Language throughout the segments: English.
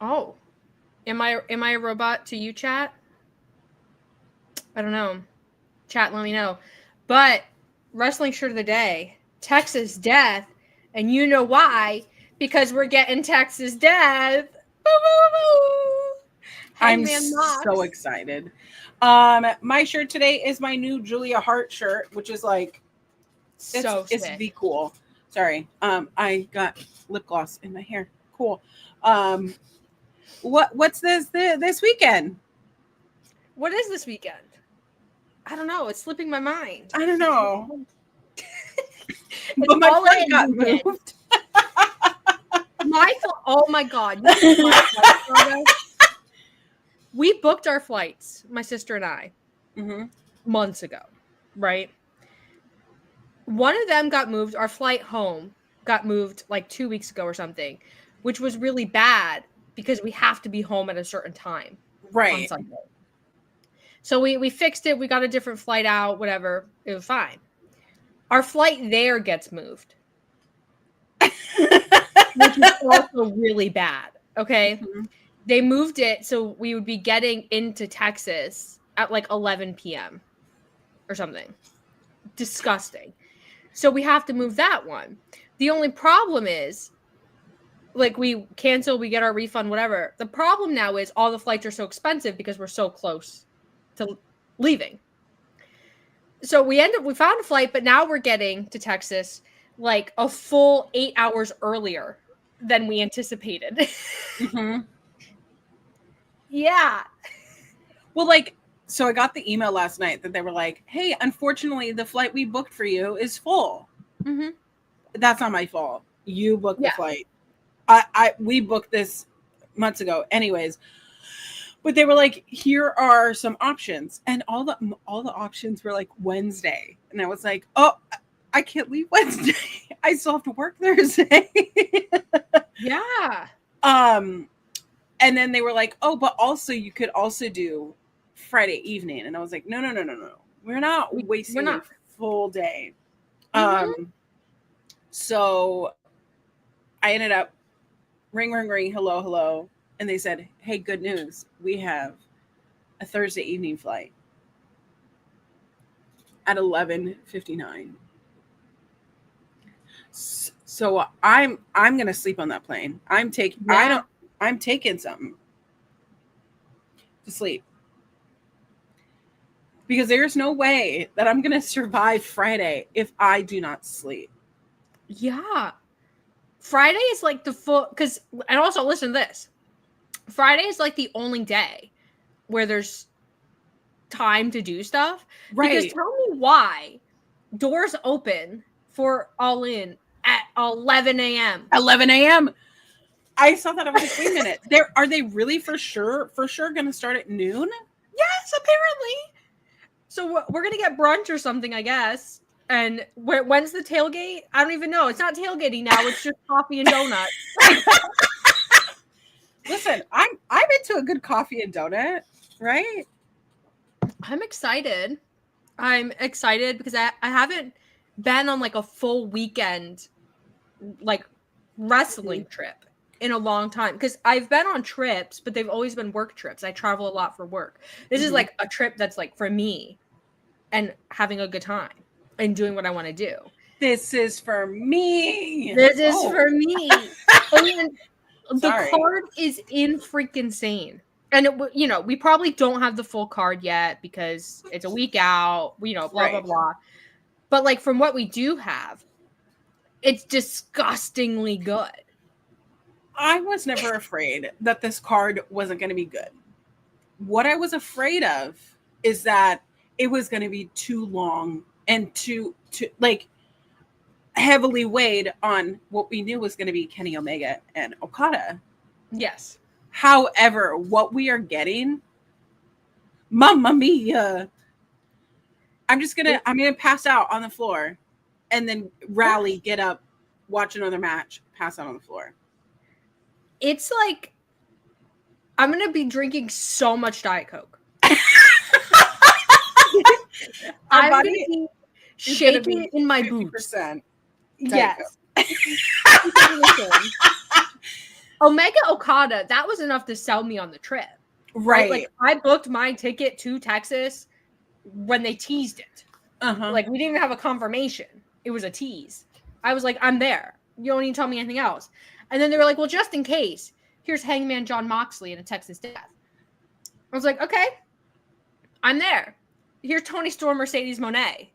Oh, am I a robot to you, chat? I don't know. Chat, let me know. But wrestling shirt of the day, Texas Death, and you know why? Because we're getting Texas Death. Boo, boo, boo. I'm Hangman so Mox. excited. My shirt today is my new Julia Hart shirt, which is like it's sick. the cool. Sorry. I got lip gloss in my hair. Cool. What's this weekend? What is this weekend? I don't know. It's slipping my mind. I don't know. It's But my all flight in got weekend. moved. Oh my god. You know my flight, we booked our flights, my sister and I, months ago, right? One of them got moved. Our flight home got moved like 2 weeks ago or something, which was really bad because we have to be home at a certain time on Sunday. So we fixed it. We got a different flight out, whatever. It was fine. Our flight there gets moved, which is also really bad. Okay. They moved it so we would be getting into Texas at like 11 p.m. or something. Disgusting. So we have to move that one. The only problem is, like, we cancel, we get our refund, whatever. The problem now is all the flights are so expensive because we're so close to leaving. So we found a flight, but now we're getting to Texas like a full 8 hours earlier than we anticipated. Yeah. Well, like, so I got the email last night that they were like, hey, unfortunately, the flight we booked for you is full. That's not my fault. You booked the flight. We booked this months ago. Anyways, but they were like, here are some options. And all the options were like Wednesday. And I was like, oh, I can't leave Wednesday. I still have to work Thursday. Yeah. And then they were like, oh, but also you could also do Friday evening. And I was like, no. We're not wasting a full day. So I ended up ring, hello. And they said, hey, good news. We have a Thursday evening flight at 11:59. So I'm going to sleep on that plane. I'm taking something to sleep. Because there's no way that I'm going to survive Friday if I do not sleep. Yeah. Friday is like the full, and also listen to this. Friday is like the only day where there's time to do stuff. Right. Because tell me why doors open for All In at 11 a.m. 11 a.m. I saw that. I was like, wait a minute. Are they really for sure going to start at noon? Yes, apparently. So we're going to get brunch or something, I guess. And when's the tailgate? I don't even know. It's not tailgating now. It's just coffee and donuts. Listen, I'm into a good coffee and donut, right? I'm excited. I'm excited because I haven't been on like a full weekend like wrestling trip in a long time. Because I've been on trips, but they've always been work trips. I travel a lot for work. This is like a trip that's like for me and having a good time and doing what I want to do. This is for me. This is for me. And the card is in freaking insane. And we probably don't have the full card yet because it's a week out, blah, blah, blah. But like from what we do have, it's disgustingly good. I was never afraid that this card wasn't going to be good. What I was afraid of is that it was going to be too long and too like heavily weighed on what we knew was going to be Kenny Omega and Okada. Yes. However, what we are getting, Mamma Mia. I'm going to pass out on the floor and then rally, get up, watch another match, pass out on the floor. It's like, I'm going to be drinking so much Diet Coke. I'm going to be shaking in my boots. Diet yes. Omega Okada, that was enough to sell me on the trip. Right. Like, I booked my ticket to Texas when they teased it. Like, we didn't even have a confirmation. It was a tease. I was like, I'm there. You don't need to tell me anything else. And then they were like, well, just in case, here's Hangman John Moxley in a Texas Death. I was like, okay, I'm there. Here's Tony Storm, Mercedes Moné.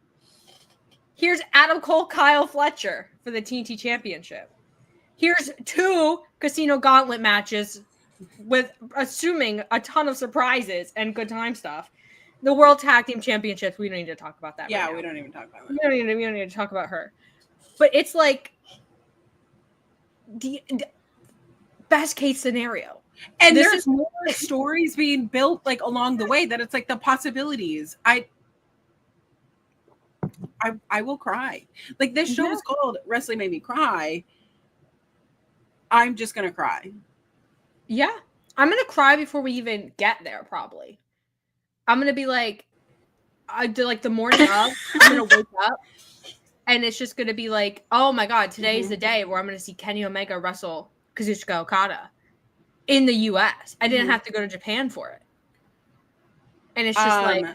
Here's Adam Cole, Kyle Fletcher for the TNT Championship. Here's 2 Casino Gauntlet matches with, assuming, a ton of surprises and good time stuff. The World Tag Team Championships, we don't need to talk about that. Yeah, right now. we don't even talk about that. We don't need to talk about her. But it's like the best case scenario. And there's more stories being built like along the way that it's like the possibilities. I will cry. Like, this show is called Wrestling Made Me Cry. I'm just gonna cry. Yeah. I'm gonna cry before we even get there, probably. I'm gonna be like, I do like the morning of, I'm gonna wake up and it's just gonna be like, oh my god, today's the day where I'm gonna see Kenny Omega wrestle Kazuchika Okada in the US. I didn't have to go to Japan for it. And it's just like,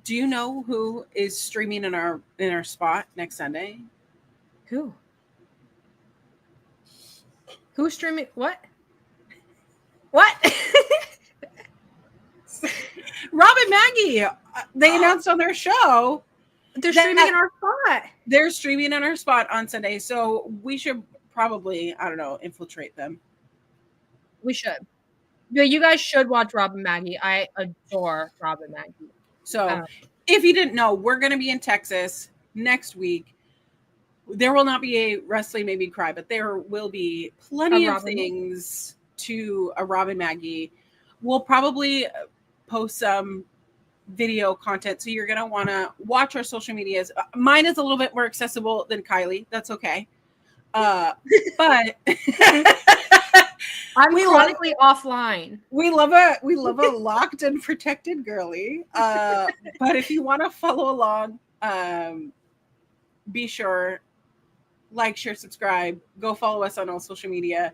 do you know who is streaming in our spot next Sunday? Who? Who's streaming? What? Rob and Maggie. They announced on their show. They're streaming in our spot. They're streaming in our spot on Sunday. So we should probably, I don't know, infiltrate them. We should. Yeah, you guys should watch Rob and Maggie. I adore Rob and Maggie. So if you didn't know, we're going to be in Texas next week. There will not be a Wrestling Made Me Cry, but there will be plenty of things to a Rob and Maggie. We'll probably post some video content, so you're going to want to watch our social medias. Mine is a little bit more accessible than Kylie. That's okay. But I'm chronically offline. We love a locked and protected girly. But if you want to follow along, be sure, like, share, subscribe, go follow us on all social media.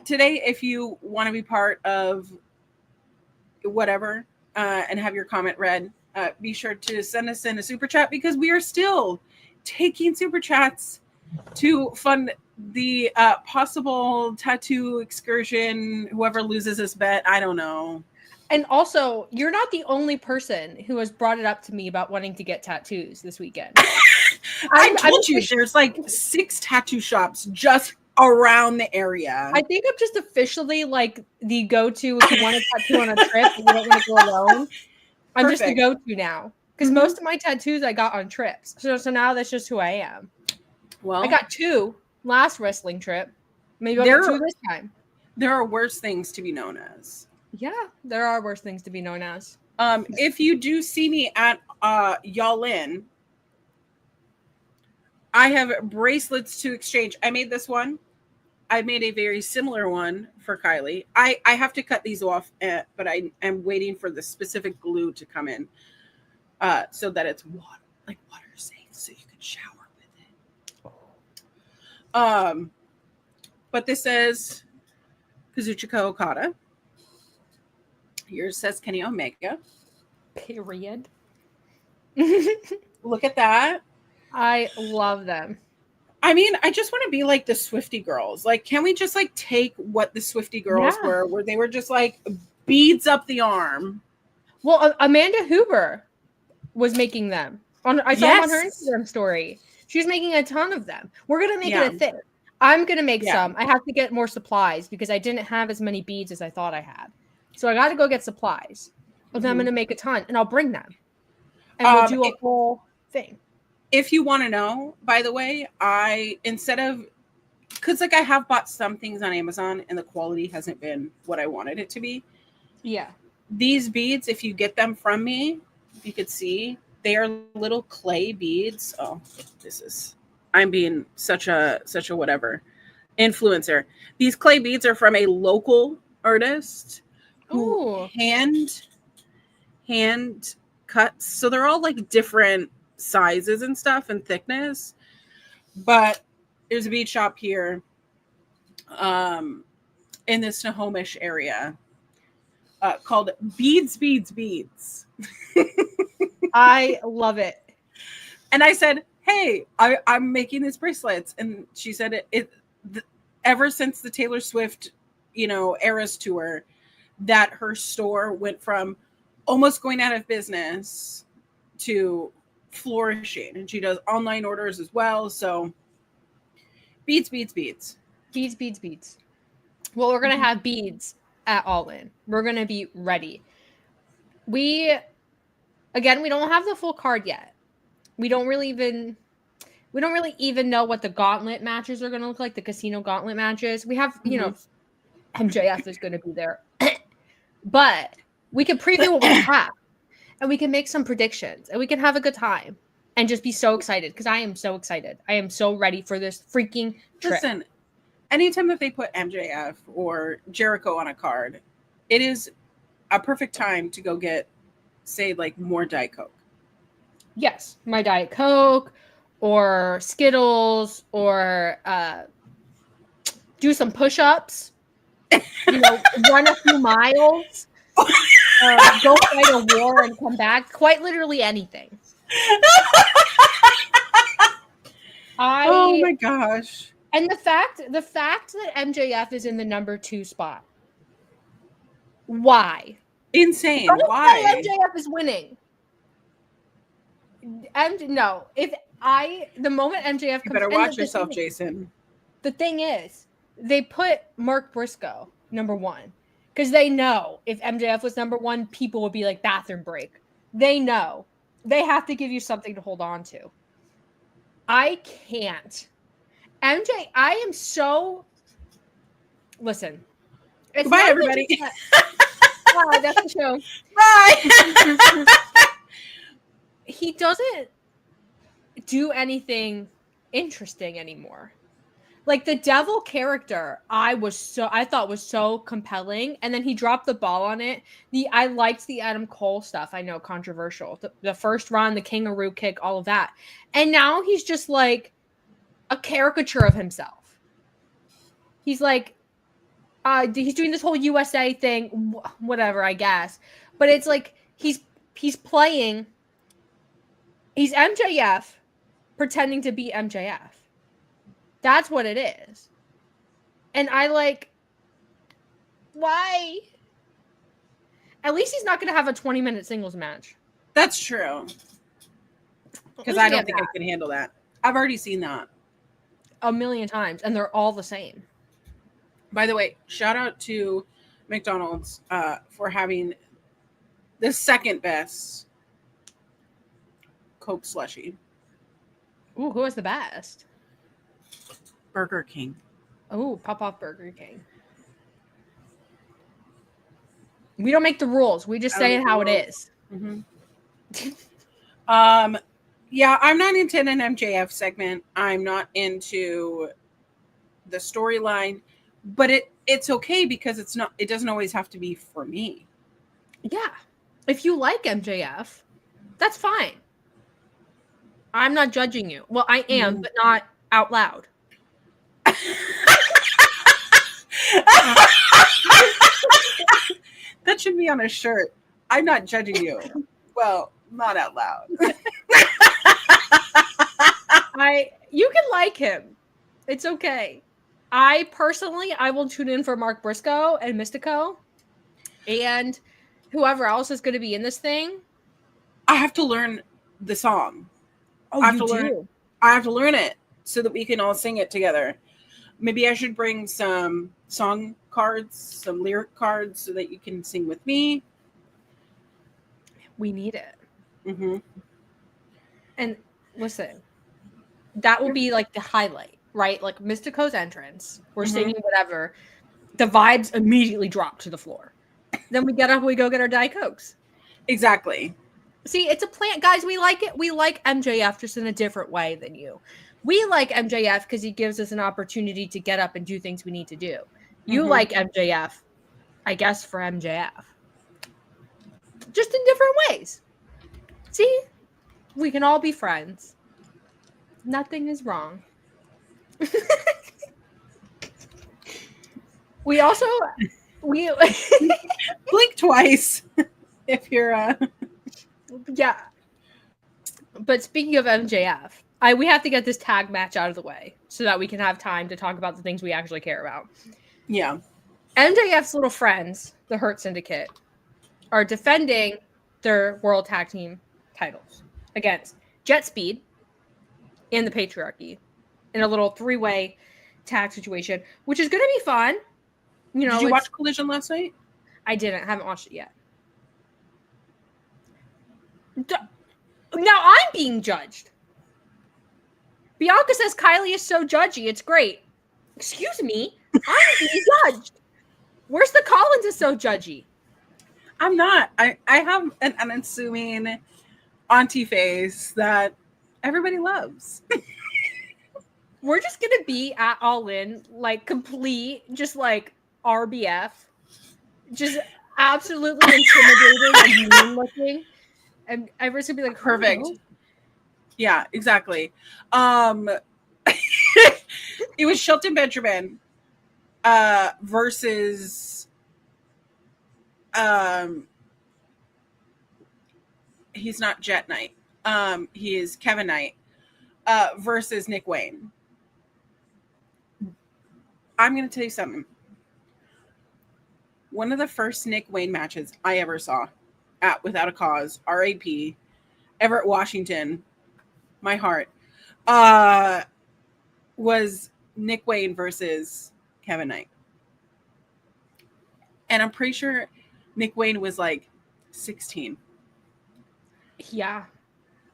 Today, if you want to be part of whatever and have your comment read, be sure to send us in a super chat, because we are still taking super chats to fund the possible tattoo excursion. Whoever loses this bet, I don't know. And also, you're not the only person who has brought it up to me about wanting to get tattoos this weekend. I told you there's like 6 tattoo shops just around the area. I think I'm just officially like the go-to if you want a tattoo on a trip and you don't want to go alone. I'm just the go-to now, because most of my tattoos I got on trips. So now that's just who I am. Well, I got 2 last wrestling trip. Maybe I'll get 2 this time. There are worse things to be known as. Yeah, there are worse things to be known as. If you do see me at Y'all In, I have bracelets to exchange. I made this one. I made a very similar one for Kylie. I have to cut these off, but I am waiting for the specific glue to come in so that it's water safe, so you can shower with it. But this says Kazuchika Okada. Yours says Kenny Omega. Period. Look at that. I love them. I mean, I just want to be like the Swiftie girls. Like, can we just like take what the Swiftie girls were, where they were just like beads up the arm? Well, Amanda Huber was making them. I saw them on her Instagram story. She's making a ton of them. We're gonna make it a thing. I'm gonna make some. I have to get more supplies because I didn't have as many beads as I thought I had. So I got to go get supplies. But then I'm gonna make a ton, and I'll bring them, and we'll do a whole thing. If you want to know, by the way, because like I have bought some things on Amazon and the quality hasn't been what I wanted it to be. Yeah. These beads, if you get them from me, if you could see, they are little clay beads. Oh, I'm being such a whatever influencer. These clay beads are from a local artist who hand cuts. So they're all like different sizes and stuff and thickness, but there's a bead shop here in the Snohomish area called Beads, Beads, Beads. I love it. And I said, hey, I'm making these bracelets. And she said ever since the Taylor Swift, Eras tour, that her store went from almost going out of business to flourishing. And she does online orders as well. So beads, beads, beads. Beads, beads, beads. Well, we're going to have beads at All In. We're going to be ready. We don't have the full card yet. We don't really even know what the gauntlet matches are going to look like, the casino gauntlet matches. We have, MJF is going to be there. But we can preview what we have. And we can make some predictions. And we can have a good time. And just be so excited. Because I am so excited. I am so ready for this freaking trip. Listen, anytime that they put MJF or Jericho on a card, it is a perfect time to go get, say, like, more Diet Coke. Yes, my Diet Coke or Skittles or do some push-ups, run a few miles, go fight a war and come back. Quite literally anything. Oh my gosh. And the fact that MJF is in the number 2 spot. Why? Insane. Why? MJF is winning. No, the moment MJF comes, you better watch yourself, Jason. The thing is, they put Mark Briscoe number 1 because they know if MJF was number 1, people would be like bathroom break. They know they have to give you something to hold on to. I can't. I am so. Listen. Goodbye, everybody. Wow, that's the show. Bye. He doesn't do anything interesting anymore. Like the devil character, I thought was so compelling, and then he dropped the ball on it. I liked the Adam Cole stuff. I know, controversial. The first run, the kangaroo kick, all of that, and now he's just like a caricature of himself. He's like, he's doing this whole USA thing, whatever, I guess. But it's like he's playing. He's MJF pretending to be MJF. That's what it is. And I like, why? At least he's not going to have a 20-minute singles match. That's true. Because I don't think I can handle that. I've already seen that a million times, and they're all the same. By the way, shout out to McDonald's for having the second best Coke slushie. Ooh, who was the best? Burger King. Oh, pop off Burger King. We don't make the rules. We just say it how it is. Mm-hmm. Yeah, I'm not into an MJF segment. I'm not into the storyline, but it's okay because it doesn't always have to be for me. Yeah. If you like MJF, that's fine. I'm not judging you. Well, I am, but not out loud. That should be on a shirt. I'm not judging you. Well, not out loud. You can like him. It's okay. I will tune in for Mark Briscoe and Mystico and whoever else is going to be in this thing. I have to learn the song. Oh, I have to learn it so that we can all sing it together. Maybe I should bring some song cards, some lyric cards so that you can sing with me. We need it. Mm-hmm. And listen, that will be like the highlight, right? Like Mystico's entrance. We're singing whatever. The vibes immediately drop to the floor. Then we get up, we go get our Diet Cokes. Exactly. See, it's a plan. Guys, we like it. We like MJF just in a different way than you. We like MJF because he gives us an opportunity to get up and do things we need to do. You like MJF, I guess, for MJF. Just in different ways. See? We can all be friends. Nothing is wrong. We also blink twice if you're yeah. But speaking of MJF, we have to get this tag match out of the way so that we can have time to talk about the things we actually care about. Yeah. MJF's little friends, the Hurt Syndicate, are defending their World Tag Team titles against Jet Speed and the Patriarchy in a little 3-way tag situation, which is going to be fun. You know, did you watch Collision last night? I didn't. I haven't watched it yet. Now I'm being judged. Bianca says Kylie is so judgy. It's great. Excuse me. I'm being judged. Where's the Collins is so judgy? I'm not. I have an unassuming auntie face that everybody loves. We're just going to be at All In, like complete, just like RBF. Just absolutely intimidating and mean looking. And everyone's going to be like, perfect. Oh. Yeah, exactly. It was Shelton Benjamin versus he's not Jet Knight. He is Kevin Knight versus Nick Wayne. I'm going to tell you something. One of the first Nick Wayne matches I ever saw at Without a Cause, RAP, Everett, Washington, my heart, was Nick Wayne versus Kevin Knight. And I'm pretty sure Nick Wayne was like 16. Yeah.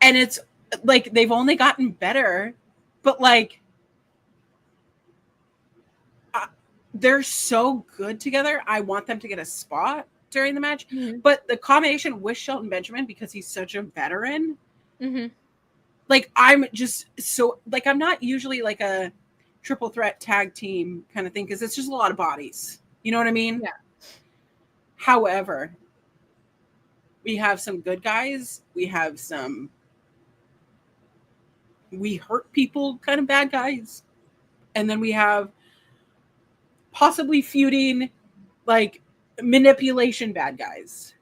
And it's like they've only gotten better, but like they're so good together. I want them to get a spot during the match. Mm-hmm. But the combination with Shelton Benjamin, because he's such a veteran, mm-hmm. like I'm just so like I'm not usually like a triple threat tag team kind of thing because it's just a lot of bodies. You know what I mean? Yeah. However, we have some good guys. We have some we hurt people kind of bad guys. And then we have possibly feuding, like manipulation bad guys.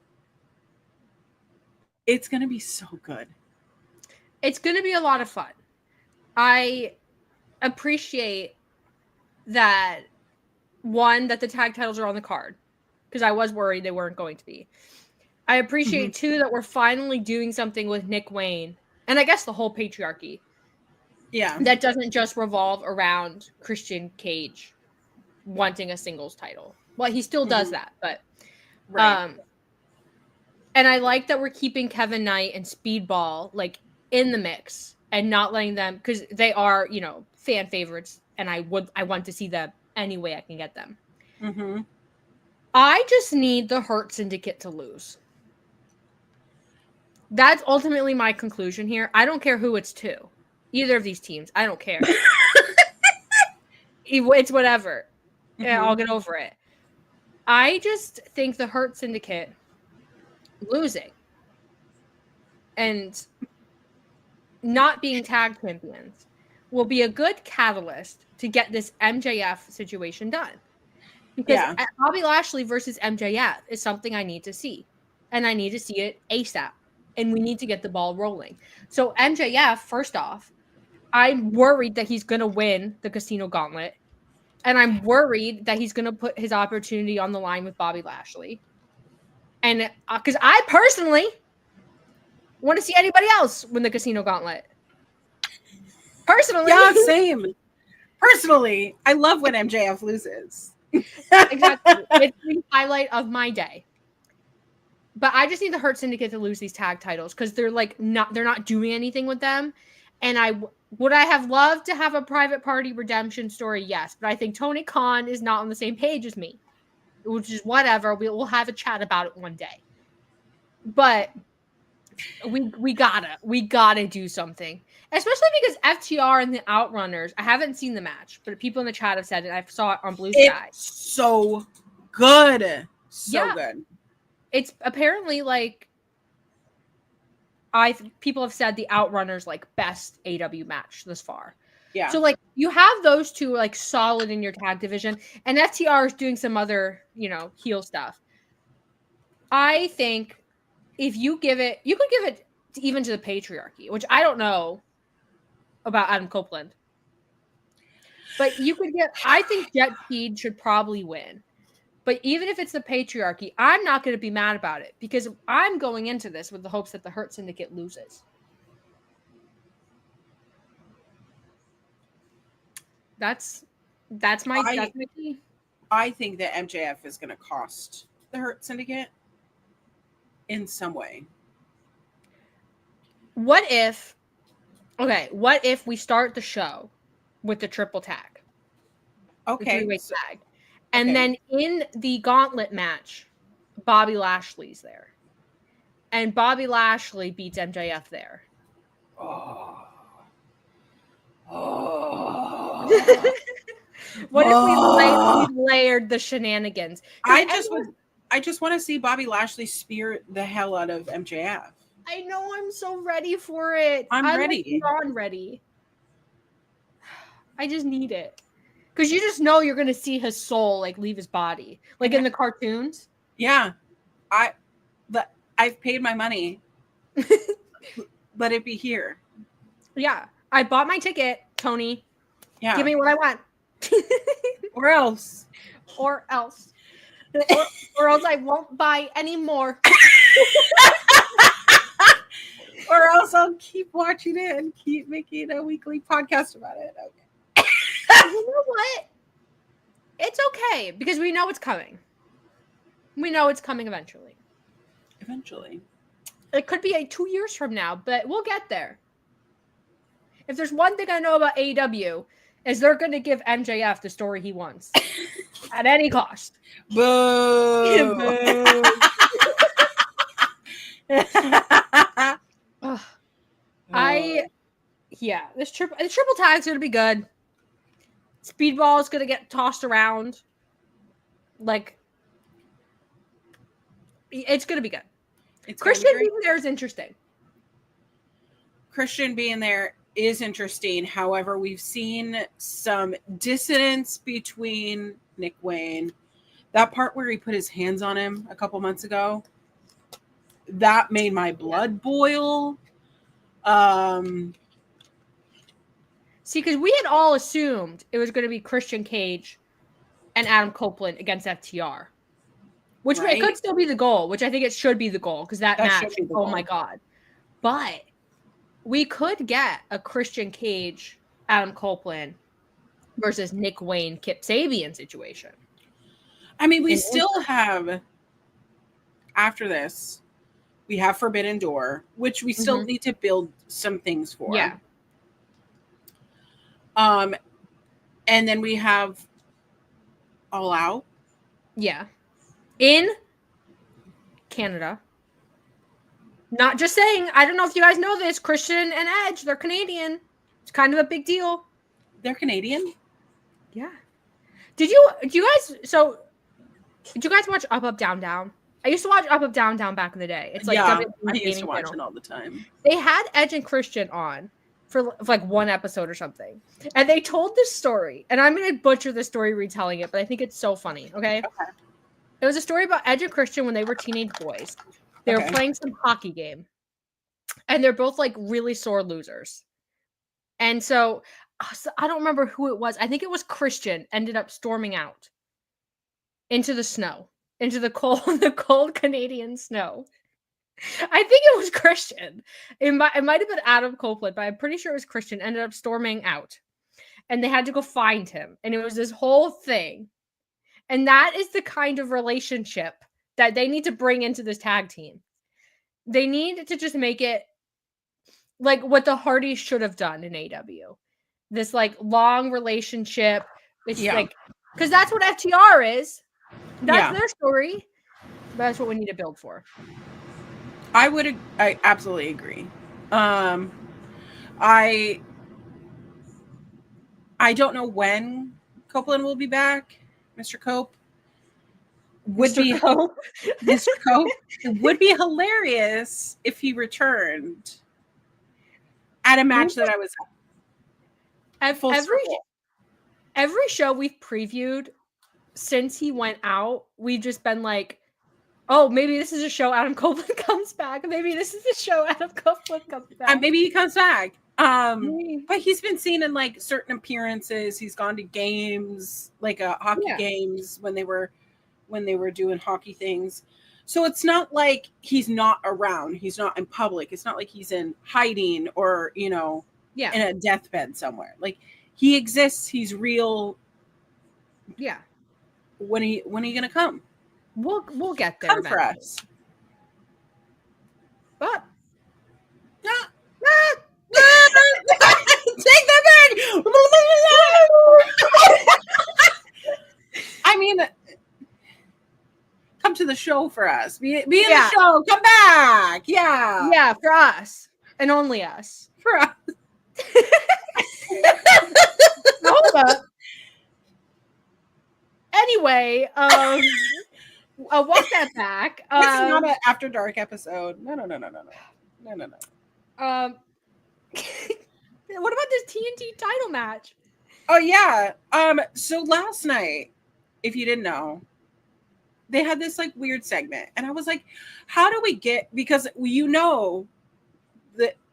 It's going to be so good. It's going to be a lot of fun. I appreciate that, one, that the tag titles are on the card, because I was worried they weren't going to be. I appreciate, mm-hmm. two, that we're finally doing something with Nick Wayne, and I guess the whole patriarchy. Yeah. That doesn't just revolve around Christian Cage wanting a singles title. Well, he still does that, but right. And I like that we're keeping Kevin Knight and Speedball like in the mix and not letting them, because they are, you know, fan favorites, and I want to see them any way I can get them. Mm-hmm. I just need the Hurt Syndicate to lose. That's ultimately my conclusion here. I don't care who it's to. Either of these teams. I don't care. It's whatever. Mm-hmm. Yeah, I'll get over it. I just think the Hurt Syndicate losing and not being tag champions will be a good catalyst to get this MJF situation done. Because Bobby Lashley versus MJF is something I need to see. And I need to see it ASAP. And we need to get the ball rolling. So MJF, first off, I'm worried that he's going to win the Casino Gauntlet. And I'm worried that he's going to put his opportunity on the line with Bobby Lashley. And because I personally want to see anybody else win the Casino Gauntlet. Personally. Yeah, same. Personally, I love when MJF loses. Exactly. It's the highlight of my day. But I just need the Hurt Syndicate to lose these tag titles because they're not doing anything with them. And would I have loved to have a private party redemption story? Yes. But I think Tony Khan is not on the same page as me. Which is whatever. We'll have a chat about it one day. But we gotta do something. Especially because FTR and the Outrunners, I haven't seen the match, but people in the chat have said it. I saw it on Blue Sky. It's so good. So good. It's apparently like people have said the Outrunners like best AEW match this far. Yeah. So like you have those two like solid in your tag division, and FTR is doing some other, heel stuff. I think if you give it, you could give it even to the patriarchy, which I don't know about Adam Copeland. But you could I think Jet Speed should probably win. But even if it's the patriarchy, I'm not going to be mad about it because I'm going into this with the hopes that the Hurt Syndicate loses. That's my key. I think that MJF is going to cost the Hurt Syndicate in some way. What if we start the show with the triple tag? Okay. The 3-way tag. And then in the gauntlet match, Bobby Lashley's there. And Bobby Lashley beats MJF there. What if we layered the shenanigans? I just want to see Bobby Lashley spear the hell out of MJF. I know, I'm so ready for it. I'm ready. I'm ready. I just need it. Because you just know you're going to see his soul like leave his body. Like in the cartoons. Yeah. I've paid my money. Let it be here. Yeah. I bought my ticket, Tony. Yeah. Give me what I want. Or else. Or else I won't buy any more. Or else I'll keep watching it and keep making a weekly podcast about it. Okay. You know what? It's okay because we know it's coming. We know it's coming eventually. Eventually. It could be 2 years from now, but we'll get there. If there's one thing I know about AEW, is they're going to give MJF the story he wants at any cost. Boo! Boo. This triple tag's going to be good. Speedball is going to get tossed around. Like, it's going to be good. Christian being there is interesting. Christian being there is interesting. However, we've seen some dissonance between Nick Wayne. That part where he put his hands on him a couple months ago, that made my blood boil. See, because we had all assumed it was going to be Christian Cage and Adam Copeland against FTR. Which it could still be the goal, which I think it should be the goal, because that match, oh my God. But we could get a Christian Cage, Adam Copeland versus Nick Wayne, Kip Sabian situation. I mean, we still have, after this, we have Forbidden Door, which we still need to build some things for. Yeah. And then we have All Out. Yeah. In Canada. Not just saying, I don't know if you guys know this, Christian and Edge, they're Canadian. It's kind of a big deal. They're Canadian? Yeah. Did you guys watch Up, Up, Down, Down? I used to watch Up, Up, Down, Down back in the day. It's like I used to watch it all the time. They had Edge and Christian on for like one episode or something. And they told this story. And I'm going to butcher the story retelling it, but I think it's so funny. Okay. It was a story about Edge and Christian when they were teenage boys. They were playing some hockey game. And they're both like really sore losers. And so I don't remember who it was. I think it was Christian ended up storming out into the snow, into the cold Canadian snow. I think it was Christian. It might have been Adam Copeland, but I'm pretty sure it was Christian. Ended up storming out. And they had to go find him. And it was this whole thing. And that is the kind of relationship that they need to bring into this tag team. They need to just make it like what the Hardys should have done in AEW. This like long relationship. It's like, because that's what FTR is. That's their story. That's what we need to build for. I absolutely agree. I don't know when Copeland will be back. Mr. Cope Mr. Cope. It would be hilarious if he returned at a match that I was every show we've previewed since he went out, we've just been like, oh, maybe this is a show Adam Copeland comes back. Maybe this is a show Adam Copeland comes back. Maybe he comes back. But he's been seen in like certain appearances. He's gone to games, like hockey games when they were doing hockey things. So it's not like he's not around. He's not in public. It's not like he's in hiding or, in a deathbed somewhere. Like he exists. He's real. Yeah. When are you gonna come? We'll get there. Come for us. But take that back. I mean, come to the show for us. Be in the show. Come back. Yeah. Yeah, for us. And only us. For us. Hold up. Anyway, walk that back. This is not an After Dark episode. No. What about this TNT title match? Oh yeah. So last night, if you didn't know, they had this like weird segment, and I was like, how do we get, because the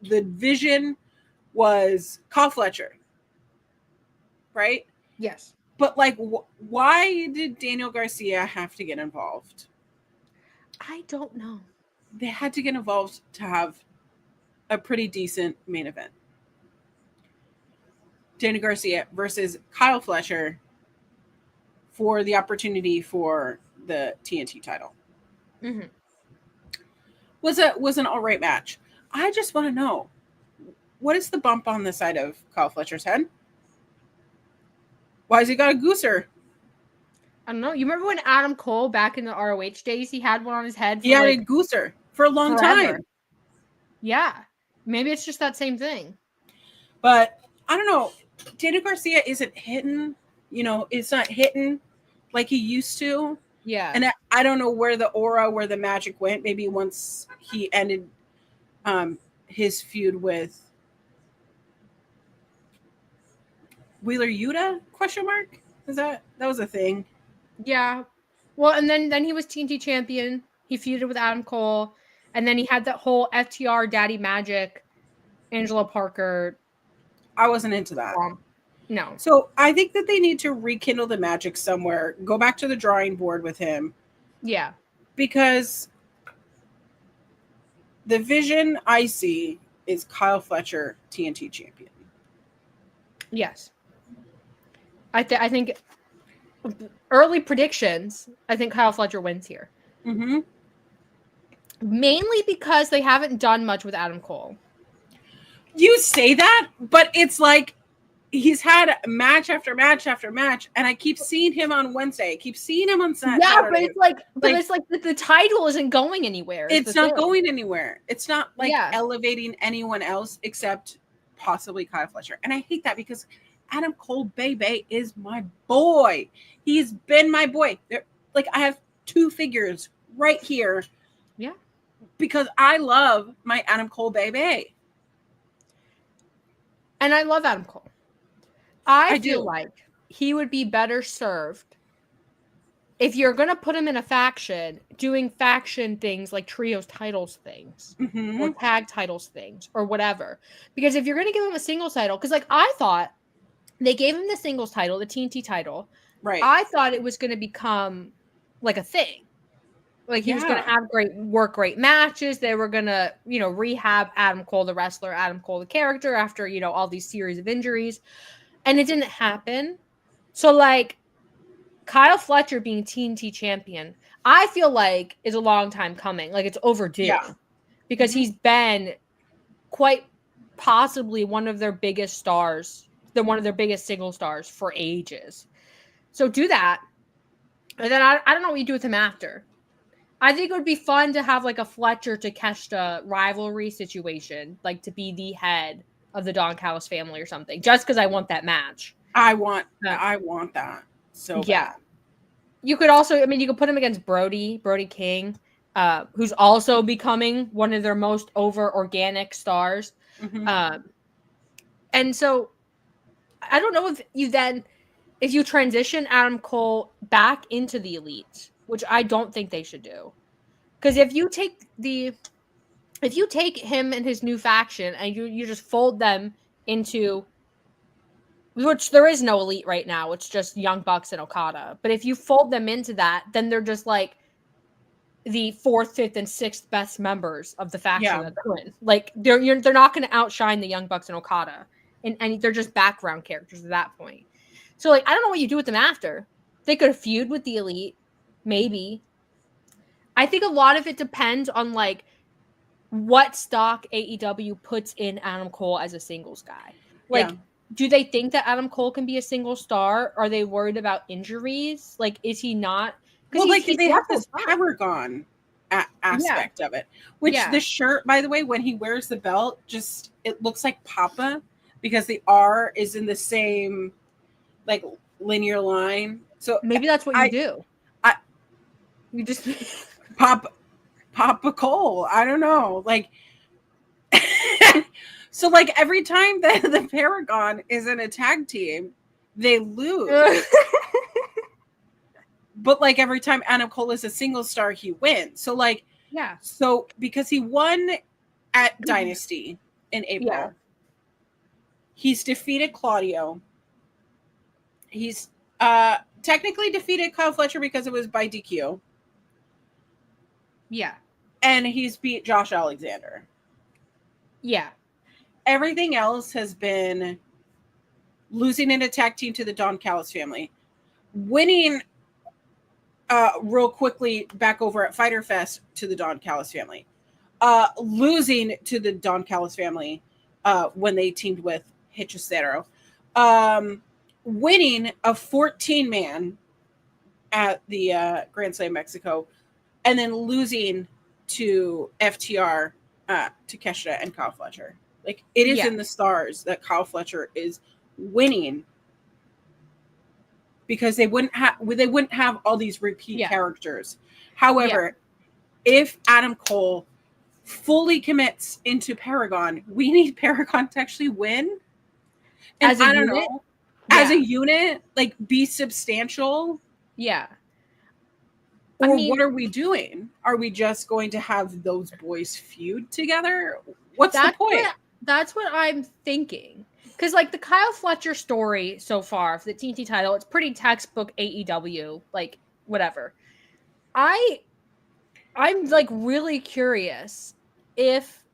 vision was Kyle Fletcher, right? Yes. But like, why did Daniel Garcia have to get involved? I don't know. They had to get involved to have a pretty decent main event. Daniel Garcia versus Kyle Fletcher for the opportunity for the TNT title. Mm-hmm. Was an all right match. I just want to know, what is the bump on the side of Kyle Fletcher's head? Why has he got a gooser? I don't know. You remember when Adam Cole back in the ROH days, he had one on his head? He had a gooser for a long time. Yeah. Maybe it's just that same thing. But I don't know. Daniel Garcia isn't hitting, it's not hitting like he used to. Yeah. And I don't know where the magic went. Maybe once he ended his feud with Wheeler Yuta? ? Is that was a thing? Yeah. Well, and then he was TNT champion. He feuded with Adam Cole, and then he had that whole FTR Daddy Magic, Angela Parker. I wasn't into that. No. So I think that they need to rekindle the magic somewhere. Go back to the drawing board with him. Yeah. Because the vision I see is Kyle Fletcher, TNT champion. Yes. I think early predictions, I think Kyle Fletcher wins here. Mm-hmm. Mainly because they haven't done much with Adam Cole. You say that, but it's like he's had match after match after match, and I keep seeing him on Wednesday. I keep seeing him on Saturday. Yeah, but it's like the title isn't going anywhere. It's not going anywhere. It's not like elevating anyone else except possibly Kyle Fletcher. And I hate that because Adam Cole Baby is my boy. He's been my boy. Like I have two figures right here. Yeah. Because I love my Adam Cole Baby. And I love Adam Cole. I feel like he would be better served if you're going to put him in a faction, doing faction things like trios titles things, or tag titles things, or whatever. Because if you're going to give him a singles title, because like I thought they gave him the singles title, the TNT title. Right. I thought it was going to become like a thing. Like he was going to have great matches. They were going to, rehab Adam Cole, the wrestler, Adam Cole, the character after, all these series of injuries. And it didn't happen. So like Kyle Fletcher being TNT champion, I feel like is a long time coming. Like it's overdue. Yeah. Because he's been quite possibly one of their biggest stars, one of their biggest single stars for ages. So do that. And then I don't know what you do with him after. I think it would be fun to have like a Fletcher to Takeshita rivalry situation, like to be the head of the Don Callis family or something, just because I want that match. I want that. So bad. You could also, you could put him against Brody King, who's also becoming one of their most over organic stars. Mm-hmm. And so I don't know if you transition Adam Cole back into the Elite, which I don't think they should do. Because if you take him and his new faction and you just fold them into, which there is no Elite right now, it's just Young Bucks and Okada. But if you fold them into that, then they're just like the 4th, 5th, and 6th best members of the faction that they're in. Like they're not going to outshine the Young Bucks and Okada, and they're just background characters at that point. So like I don't know what you do with them after. They could feud with the Elite, maybe. I think a lot of it depends on like what stock AEW puts in Adam Cole as a singles guy. Like, do they think that Adam Cole can be a single star? Are they worried about injuries? Like, is he not? Well, like they have this Paragon aspect of it, which the shirt, by the way, when he wears the belt, just it looks like Papa because the R is in the same like linear line. So maybe that's what you do. You just Papa Cole. I don't know. Like, so like every time that the Paragon is in a tag team, they lose. But like every time Adam Cole is a single star, he wins. So like, so because he won at Dynasty in April, he's defeated Claudio. He's technically defeated Kyle Fletcher because it was by DQ. Yeah. And he's beat Josh Alexander. Yeah. Everything else has been losing in a tag team to the Don Callis family, winning real quickly back over at Fyter Fest to the Don Callis family, losing to the Don Callis family when they teamed with Hechicero, winning a 14-man at the Grand Slam Mexico, and then losing to FTR, Takeshita, and Kyle Fletcher. Like, it is in the stars that Kyle Fletcher is winning because they wouldn't have all these repeat characters. However, if Adam Cole fully commits into Paragon, we need Paragon to actually win. And as a unit? As a unit, like be substantial. Yeah. Or what are we doing? Are we just going to have those boys feud together? What's the point? That's what I'm thinking. Because, like, the Kyle Fletcher story so far for the TNT title, it's pretty textbook AEW, like, whatever. I'm, like, really curious if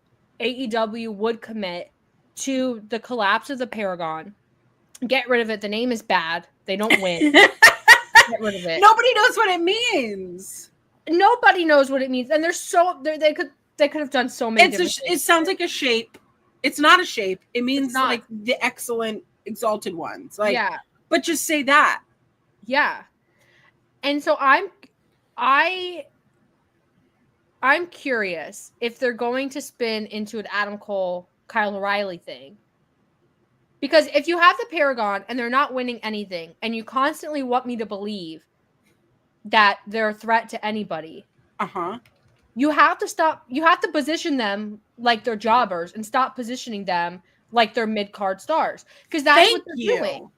AEW would commit to the collapse of the Paragon. Get rid of it. The name is bad. They don't win. Get rid of it. Nobody knows what it means. Nobody knows what it means. And they could have done so many different things. It sounds like a shape. It's not a shape. It means like the excellent exalted ones. Like, but just say that. Yeah. And so I'm curious if they're going to spin into an Adam Cole, Kyle O'Reilly thing. Because if you have the Paragon and they're not winning anything, and you constantly want me to believe that they're a threat to anybody, you have to position them like they're jobbers and stop positioning them like they're mid-card stars. Because that's what they're doing.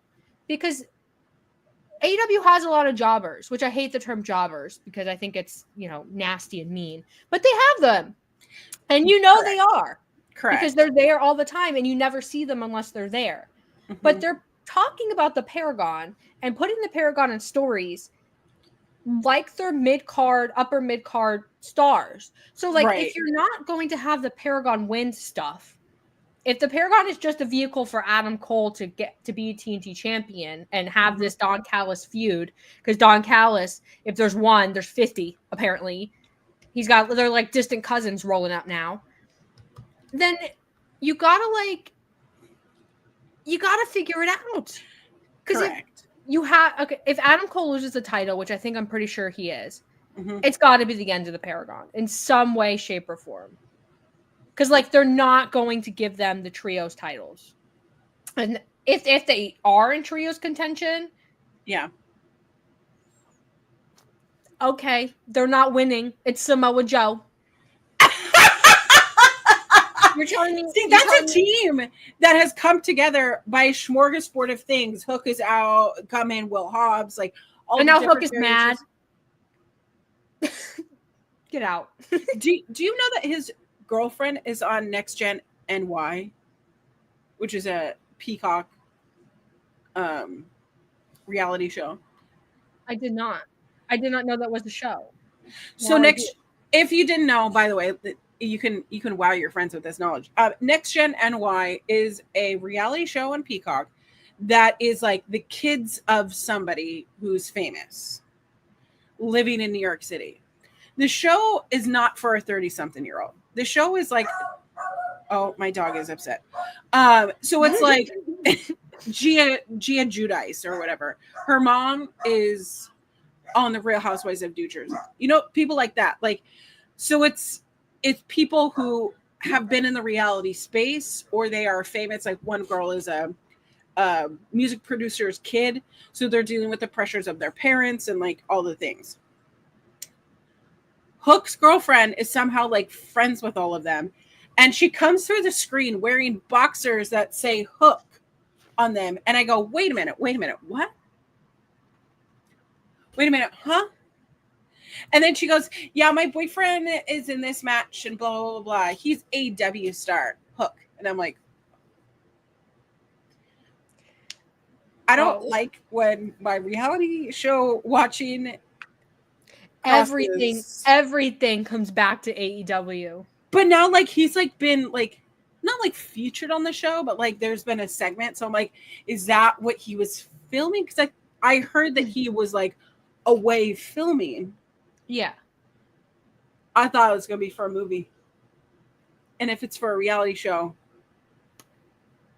Because AEW has a lot of jobbers, which I hate the term jobbers because I think it's, nasty and mean. But they have them. And they are. Correct. Because they're there all the time and you never see them unless they're there. Mm-hmm. But they're talking about the Paragon and putting the Paragon in stories like they're mid-card, upper mid-card stars. So, if you're not going to have the Paragon win stuff, if the Paragon is just a vehicle for Adam Cole to get to be TNT champion and have this Don Callis feud, because Don Callis, if there's one, there's 50, apparently. They're like distant cousins rolling up now. Then you gotta figure it out. Because if Adam Cole loses the title, which I think I'm pretty sure he is, it's got to be the end of the Paragon in some way, shape, or form. Because they're not going to give them the trios titles, and if they are in trios contention, okay, they're not winning. It's Samoa Joe. You're telling me. See, that's a team that has come together by a smorgasbord of things. Hook is out, come in, Will Hobbs, like all. And now Hook is mad. Get out. Do you know that his girlfriend is on Next Gen NY, which is a Peacock reality show? I did not know that was a show. So if you didn't know, by the way, you can wow your friends with this knowledge. Next Gen NY is a reality show on Peacock that is like the kids of somebody who's famous living in New York City. The show is not for a 30-something-year-old. The show is like, oh, my dog is upset. So it's like Gia Giudice or whatever. Her mom is on the Real Housewives of New Jersey. You know, people like that. Like, so it's people who have been in the reality space or they are famous. Like one girl is a music producer's kid, so they're dealing with the pressures of their parents and like all the things. Hook's girlfriend is somehow like friends with all of them, and she comes through the screen wearing boxers that say Hook on them, and I go, wait a minute, what? Wait a minute, huh? And then she goes, yeah, my boyfriend is in this match and blah, blah, blah, blah. He's AEW star, Hook. And I'm like, I don't like when my reality show watching everything comes back to AEW. But now like he's like been like not like featured on the show, but like there's been a segment. So I'm like, is that what he was filming? Because I heard that he was like away filming. Yeah. I thought it was gonna be for a movie. And if it's for a reality show.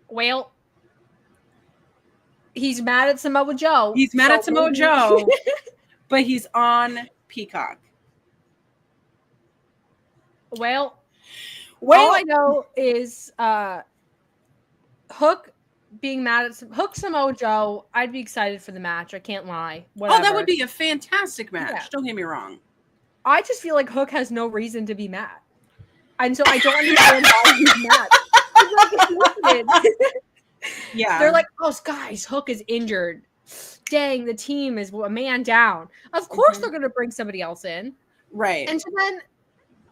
Well, he's mad at Samoa Joe. He's mad at Samoa Joe, but he's on Peacock. Well, all I know is Hook being mad at Hook Samoa Joe. I'd be excited for the match. I can't lie. Whatever. Oh, that would be a fantastic match. Yeah. Don't get me wrong. I just feel like Hook has no reason to be mad. And so I don't understand why he's mad. Yeah. They're like, oh, guys, Hook is injured. Dang, the team is a man down. Of course they're going to bring somebody else in. Right. And so then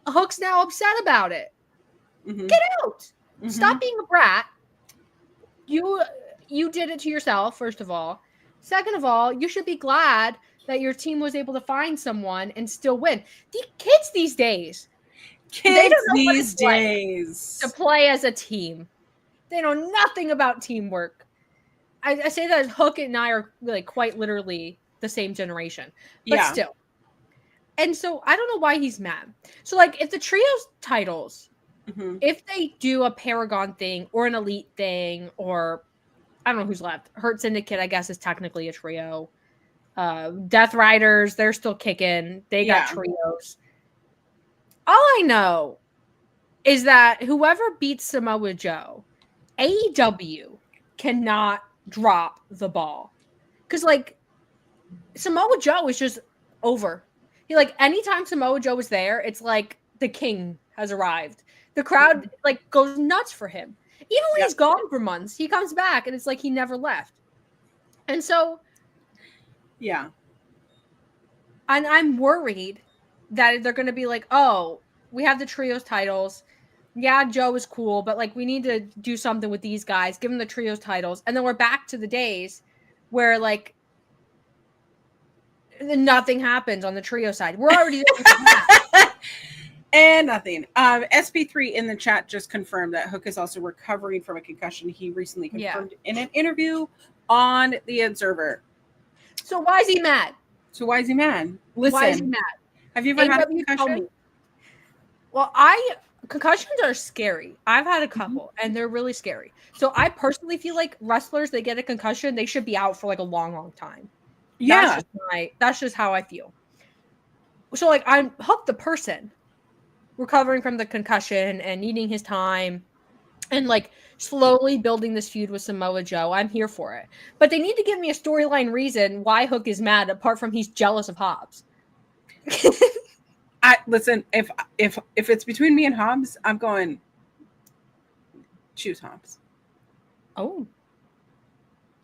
Hook's now upset about it. Get out. Stop being a brat. You did it to yourself, first of all. Second of all, you should be glad that your team was able to find someone and still win. The kids these days. They don't know what it's like to play as a team. They know nothing about teamwork. I say that Hook and I are like quite literally the same generation. But still. And so I don't know why he's mad. So like if the trios titles, if they do a Paragon thing or an Elite thing, or I don't know who's left. Hurt Syndicate, I guess, is technically a trio. Death Riders, they're still kicking. They got trios. All I know is that whoever beats Samoa Joe, AEW cannot drop the ball. Because, like, Samoa Joe is just over. He, like, anytime Samoa Joe is there, it's like the king has arrived. The crowd, like, goes nuts for him. Even when he's gone for months, he comes back, and it's like he never left. And so... yeah. And I'm worried that they're going to be like, oh, we have the trios titles. Yeah, Joe is cool, but like we need to do something with these guys, give them the trios titles. And then we're back to the days where like nothing happens on the trio side. We're already and nothing. SP3 in the chat just confirmed that Hook is also recovering from a concussion. He recently confirmed in an interview on The Observer. So why is he mad? Listen, why is he mad? Have you ever had a concussion? Well, concussions are scary. I've had a couple, and they're really scary. So I personally feel like wrestlers, they get a concussion, they should be out for like a long, long time. Yeah, that's just how I feel. So like I'm Hook the person recovering from the concussion and needing his time and like slowly building this feud with Samoa Joe. I'm here for it. But they need to give me a storyline reason why Hook is mad apart from he's jealous of Hobbs. Listen, if it's between me and Hobbs, I'm going, Choose Hobbs. Oh.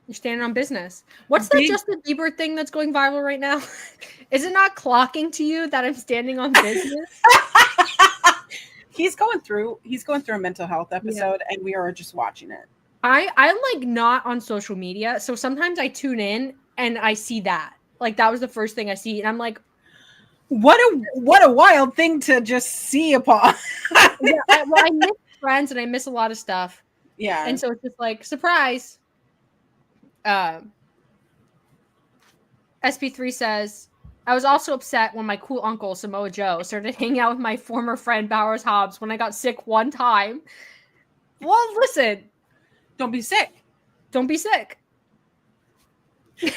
You're standing on business. What's that Justin Bieber thing that's going viral right now? Is it not clocking to you that I'm standing on business? He's going through a mental health episode, and we are just watching it. I'm like not on social media, so sometimes I tune in and I see that. Like that was the first thing I see, and I'm like, what a wild thing to just see upon. I miss friends and I miss a lot of stuff. Yeah, and so it's just like surprise. SP3 says, I was also upset when my cool uncle, Samoa Joe, started hanging out with my former friend, Bowers Hobbs, when I got sick one time. Well, listen. Don't be sick. Don't be sick. Hey,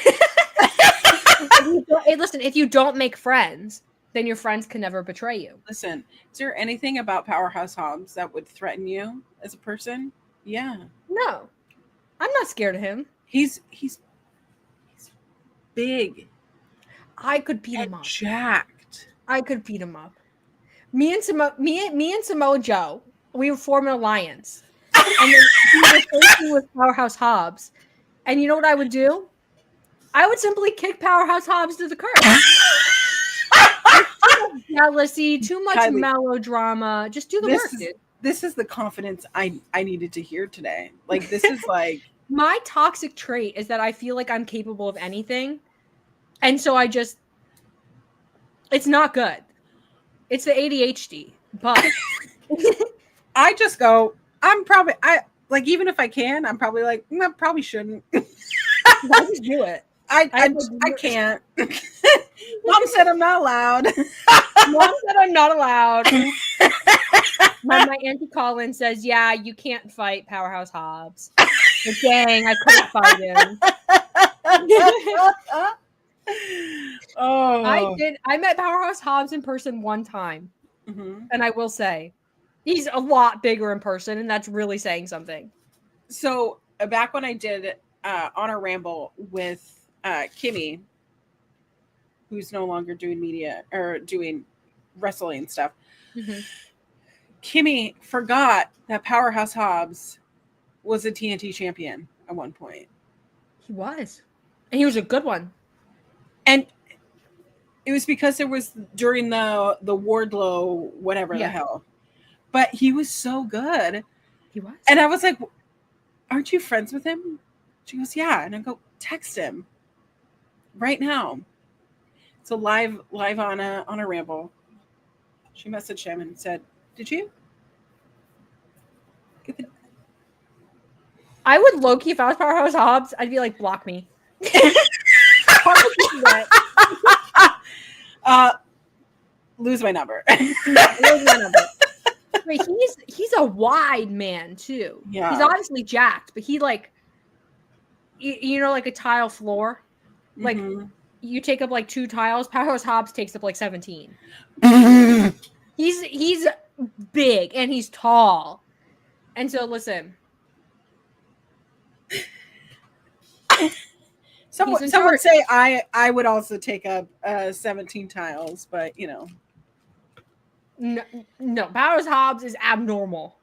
listen, if you don't make friends, then your friends can never betray you. Listen, is there anything about Powerhouse Hobbs that would threaten you as a person? Yeah. No. I'm not scared of him. He's big. I could beat him up. Jacked. I could beat him up. Me and Samoa Joe, we would form an alliance. And then we were facing with Powerhouse Hobbs. And you know what I would do? I would simply kick Powerhouse Hobbs to the curb. Too much jealousy, too much melodrama. Just do the work, dude. This is the confidence I needed to hear today. Like, this is like... My toxic trait is that I feel like I'm capable of anything. And so I just... It's not good. It's the ADHD. But... I just go... even if I can, I'm probably like, I probably shouldn't. I just do it. I can't. Mom said I'm not allowed. Mom said I'm not allowed. My Auntie Colin says, yeah, you can't fight Powerhouse Hobbs. But dang, I couldn't fight him. I met Powerhouse Hobbs in person one time. Mm-hmm. And I will say, he's a lot bigger in person, and that's really saying something. So back when I did Honor Ramble with Kimmy, who's no longer doing media or doing wrestling stuff, mm-hmm. Kimmy forgot that Powerhouse Hobbs was a TNT champion at one point. He was. And he was a good one. And it was because it was during the Wardlow, whatever the hell. But he was so good. He was. And I was like, aren't you friends with him? She goes, yeah. And I go, text him right now. So live on a ramble. She messaged him and said, did you? I would low-key, if I was Powerhouse Hobbs, I'd be like, block me. Lose my number. Lose my number. Wait, he's a wide man too. Yeah. He's obviously jacked, but he like, you know, like a tile floor. Like you take up like 2 tiles. Powerhouse Hobbs takes up like 17. He's big and he's tall. And so listen. Some would say I would also take up 17 tiles, but you know. No, Powerhouse Hobbs is abnormal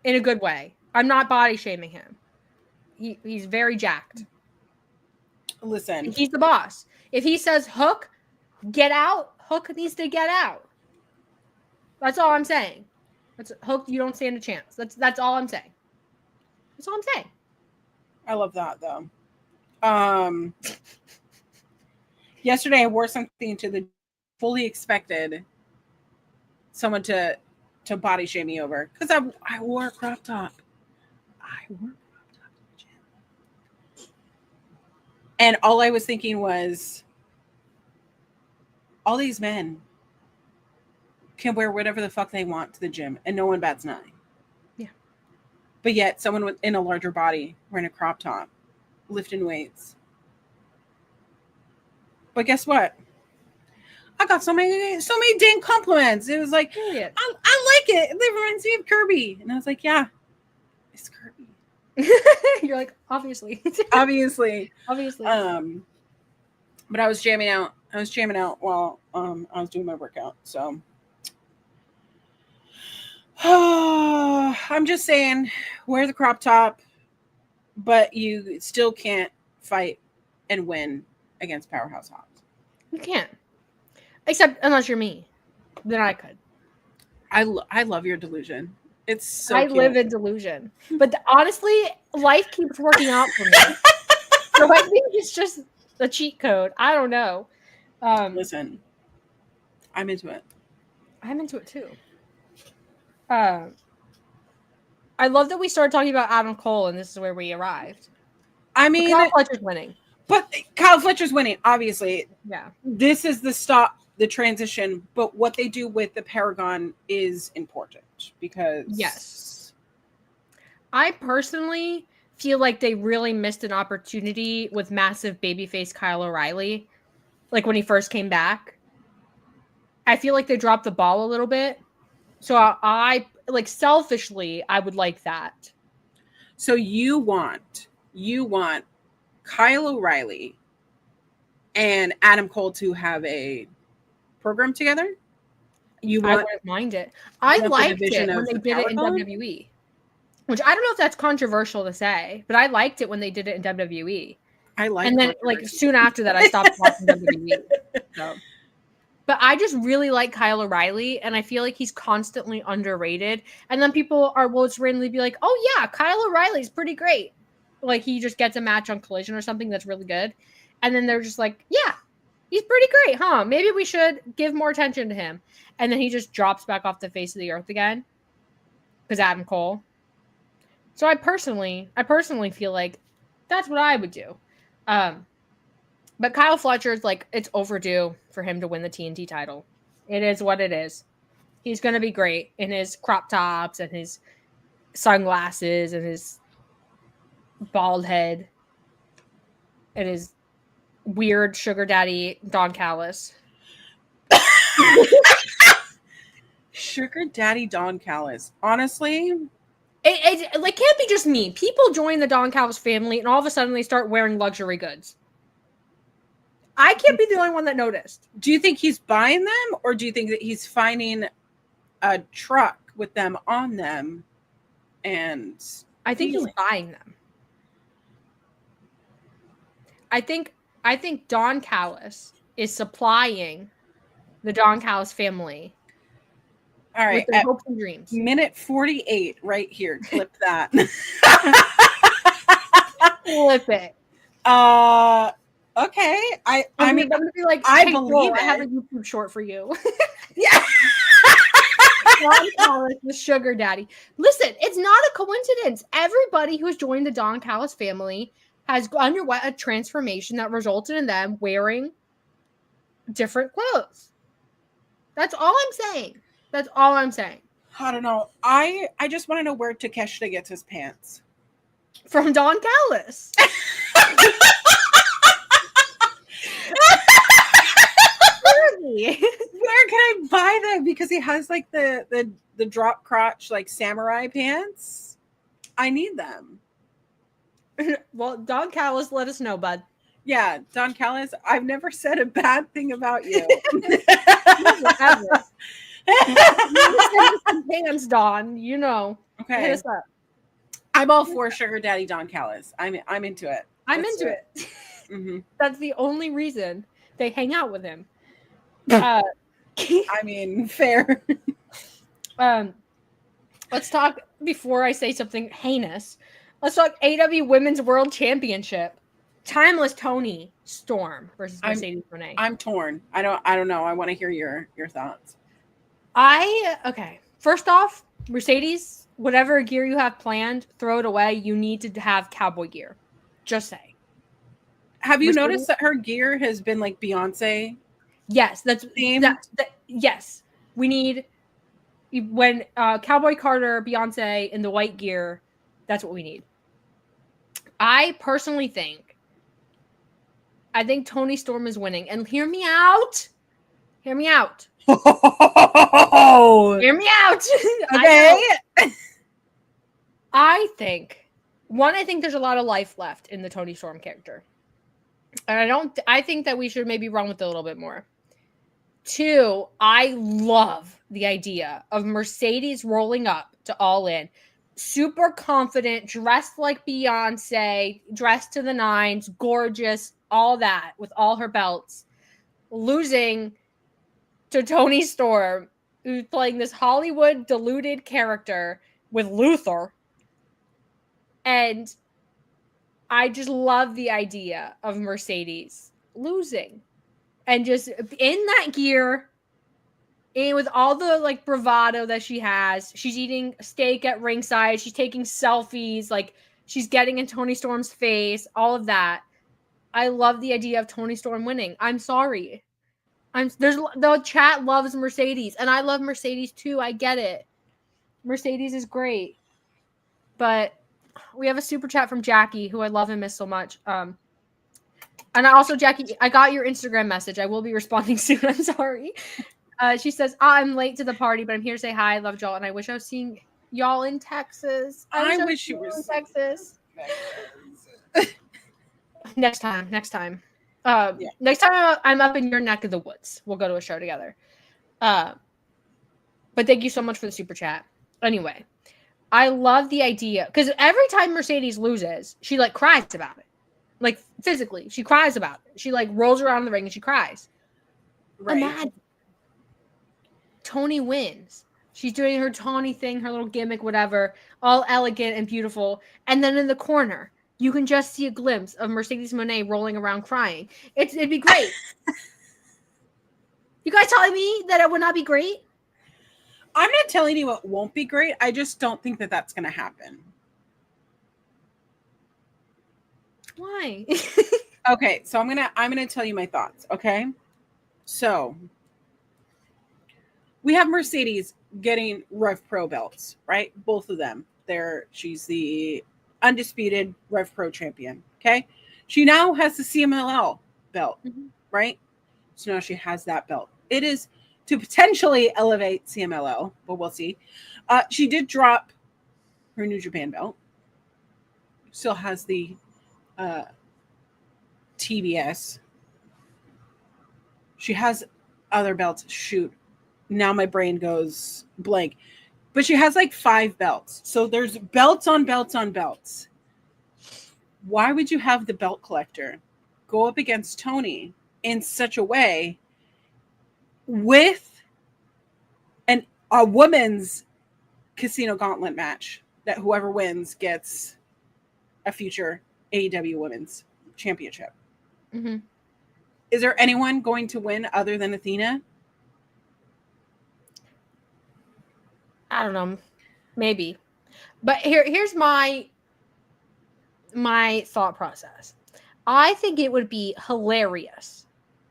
in a good way. I'm not body shaming him. He's very jacked. Listen. He's the boss. If he says Hook, get out, Hook needs to get out. That's all I'm saying. Hook, you don't stand a chance. That's all I'm saying. That's all I'm saying. I love that though. Yesterday I wore something to the fully expected someone to body shame me over because I wore a crop top. I wore a crop top to the gym. And all I was thinking was all these men can wear whatever the fuck they want to the gym and no one bats an eye. Yeah. But yet someone in a larger body wearing a crop top, lifting weights. But guess what? I got so many dang compliments. It was like, I like it. It reminds me of Kirby. And I was like, yeah, it's Kirby. You're like, obviously. Obviously. But I was jamming out. while I was doing my workout. So I'm just saying, wear the crop top, but you still can't fight and win against Powerhouse Hobbs. You can't. Except unless you're me. Then I could. I love your delusion. It's so I cute. live in delusion. But honestly, life keeps working out for me. So I think it's just a cheat code. I don't know. Listen, I'm into it. I'm into it too. I love that we started talking about Adam Cole, and this is where we arrived. I mean, Kyle Fletcher's winning. But Kyle Fletcher's winning, obviously. Yeah. This is the transition, but what they do with the Paragon is important because... Yes. I personally feel like they really missed an opportunity with massive babyface Kyle O'Reilly. Like when he first came back. I feel like they dropped the ball a little bit. So I like selfishly, I would like that. So you want Kyle O'Reilly and Adam Cole to have a program together? I wouldn't mind it. I liked it when they did it in WWE. Which I don't know if that's controversial to say, but I liked it when they did it in WWE. And then like soon after that, I stopped watching WWE. So. But I just really like Kyle O'Reilly, and I feel like he's constantly underrated. And then people will just randomly be like, oh yeah, Kyle O'Reilly's pretty great. Like he just gets a match on Collision or something that's really good. And then they're just like, yeah, he's pretty great, huh? Maybe we should give more attention to him. And then he just drops back off the face of the earth again. Because Adam Cole. So I personally feel like that's what I would do. But Kyle Fletcher's like, it's overdue for him to win the TNT title. It is what it is. He's going to be great in his crop tops and his sunglasses and his bald head and his weird sugar daddy Don Callis. Sugar daddy Don Callis. Honestly... It like can't be just me. People join the Don Callis family and all of a sudden they start wearing luxury goods. I can't be the only one that noticed. Do you think he's buying them, or do you think that he's finding a truck with them on them? And I think he's buying them. I think Don Callis is supplying the Don Callis family. All right, with their hopes and dreams. Minute 48, right here. Clip that. Flip it. Okay. I mean, I'm gonna be like, I believe it. I have a YouTube short for you. Yeah. Don Callis, the sugar daddy. Listen, it's not a coincidence. Everybody who's joined the Don Callis family has underwent a transformation that resulted in them wearing different clothes. That's all I'm saying. That's all I'm saying. I don't know. I just want to know where Takeshita gets his pants. From Don Callis. Where can I buy them? Because he has like the drop crotch like samurai pants. I need them. Well, Don Callis, let us know, bud. Yeah, Don Callis, I've never said a bad thing about you. Never. Pants, Don. You know. Okay. Hit us up. I'm all for Sugar Daddy Don Callis. I'm into it. Let's into it. Mm-hmm. That's the only reason they hang out with him. I mean, fair. Let's talk before I say something heinous. Let's talk AEW Women's World Championship. Timeless Toni Storm versus Mercedes Moné. I'm torn. I don't know. I want to hear your thoughts. Okay. First off, Mercedes, whatever gear you have planned, throw it away. You need to have cowboy gear. Just say. Have you noticed that her gear has been like Beyonce? Yes, yes. We need when Cowboy Carter, Beyonce in the white gear. That's what we need. I personally think Toni Storm is winning, and hear me out. Hear me out. Oh, hear me out. Okay. I think there's a lot of life left in the Toni Storm character. And I think that we should maybe run with it a little bit more. 2, I love the idea of Mercedes rolling up to All In, super confident, dressed like Beyonce, dressed to the nines, gorgeous, all that, with all her belts, losing to Toni Storm, who's playing this Hollywood diluted character with Luther. And I just love the idea of Mercedes losing and just in that gear, and with all the like bravado that she has. She's eating steak at ringside, she's taking selfies, like she's getting in Toni Storm's face, all of that. I love the idea of Toni Storm winning. I'm sorry. The chat loves Mercedes, and I love Mercedes too. I get it. Mercedes is great. But we have a super chat from Jackie, who I love and miss so much. And also, Jackie, I got your Instagram message. I will be responding soon. I'm sorry. She says, I'm late to the party, but I'm here to say hi. I love y'all, and I wish I was seeing y'all in Texas. I wish you were in Texas. Next time. Next time I'm up in your neck of the woods, we'll go to a show together. But thank you so much for the super chat. Anyway, I love the idea, because every time Mercedes loses, she like cries about it. Like physically, she cries about it. She like rolls around in the ring and she cries. Right. Imagine Toni wins. She's doing her Tawny thing, her little gimmick, whatever, all elegant and beautiful. And then in the corner, you can just see a glimpse of Mercedes Moné rolling around crying. It'd be great. You guys telling me that it would not be great? I'm not telling you it won't be great. I just don't think that that's going to happen. Why? Okay, so I'm gonna tell you my thoughts. Okay, so we have Mercedes getting Rev Pro belts, right? Both of them. She's the undisputed Rev Pro champion. Okay, she now has the CMLL belt, right? So now she has that belt. It is to potentially elevate CMLL, but we'll see. She did drop her New Japan belt. Still has the TBS. She has other belts. Shoot, now my brain goes blank. But she has like 5 belts. So there's belts on belts on belts. Why would you have the belt collector go up against Toni in such a way with a women's casino gauntlet match that whoever wins gets a future AEW Women's Championship? Mm-hmm. Is there anyone going to win other than Athena? I don't know. Maybe. But here's my thought process. I think it would be hilarious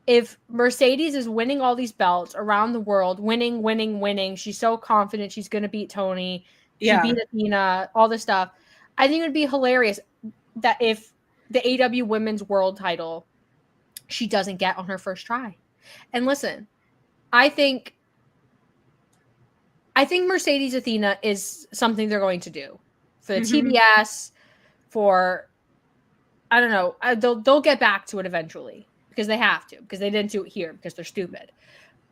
if Mercedes is winning all these belts around the world, winning. She's so confident she's going to beat Toni. She beat Athena, all this stuff. I think it would be hilarious that if the AEW Women's World title she doesn't get on her first try. And listen, I think Mercedes Athena is something they're going to do for the TBS, for, I don't know, they'll get back to it eventually, because they have to, because they didn't do it here because they're stupid.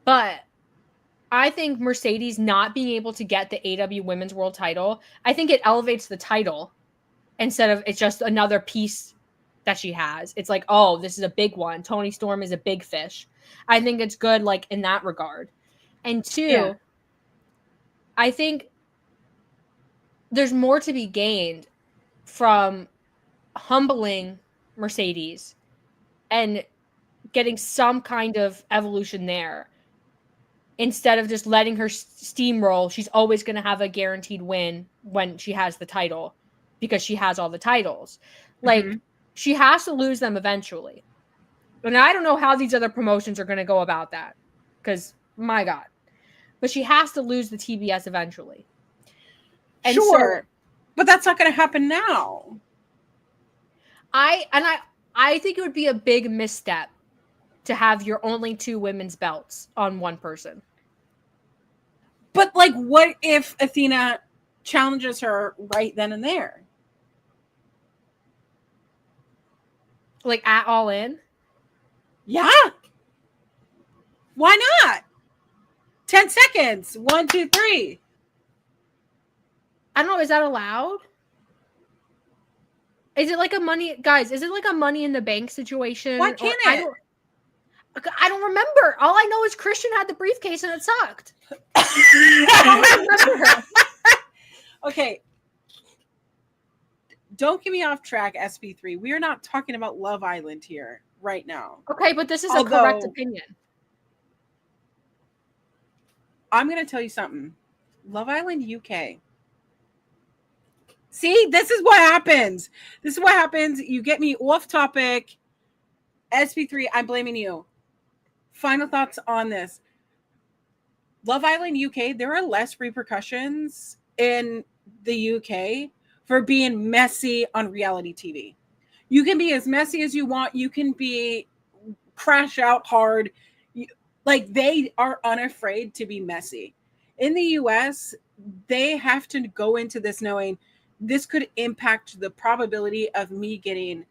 But I think Mercedes not being able to get the AEW Women's World title, I think it elevates the title instead of it's just another piece that she has. It's like, oh, this is a big one. Toni Storm is a big fish. I think it's good, like, in that regard. And 2, I think there's more to be gained from humbling Mercedes and getting some kind of evolution there, instead of just letting her steamroll. She's always going to have a guaranteed win when she has the title, because she has all the titles. Like, she has to lose them eventually. And I don't know how these other promotions are going to go about that, because, my God. But she has to lose the TBS eventually. And sure. But that's not going to happen now. I think it would be a big misstep to have your only 2 women's belts on one person. But, like, what if Athena challenges her right then and there? Like, at All In? Yeah. Why not? 10 seconds. 1, 2, 3. I don't know. Is that allowed? Is it like a money, guys? Is it like a Money in the Bank situation? Why can't it? I don't remember. All I know is Christian had the briefcase and it sucked. I don't remember. Okay. Don't get me off track, SP3. We are not talking about Love Island here right now. Okay, but this is a correct opinion. I'm going to tell you something. Love Island UK. See, this is what happens. This is what happens. You get me off topic. SP3, I'm blaming you. Final thoughts on this. Love Island UK, there are less repercussions in the UK for being messy on reality TV. You can be as messy as you want. You can be crash out hard. Like, they are unafraid to be messy. In the US, they have to go into this knowing this could impact the probability of me getting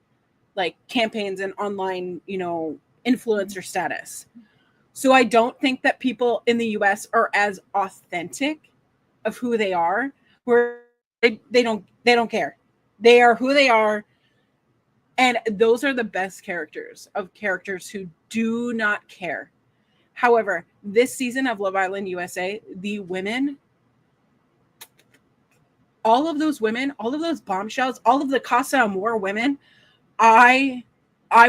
like campaigns and online, influencer status. So I don't think that people in the US are as authentic of who they are, where they don't care. They are who they are. And those are the best characters who do not care. However, this season of Love Island USA, the women, all of those women, all of those bombshells, all of the Casa Amor women, I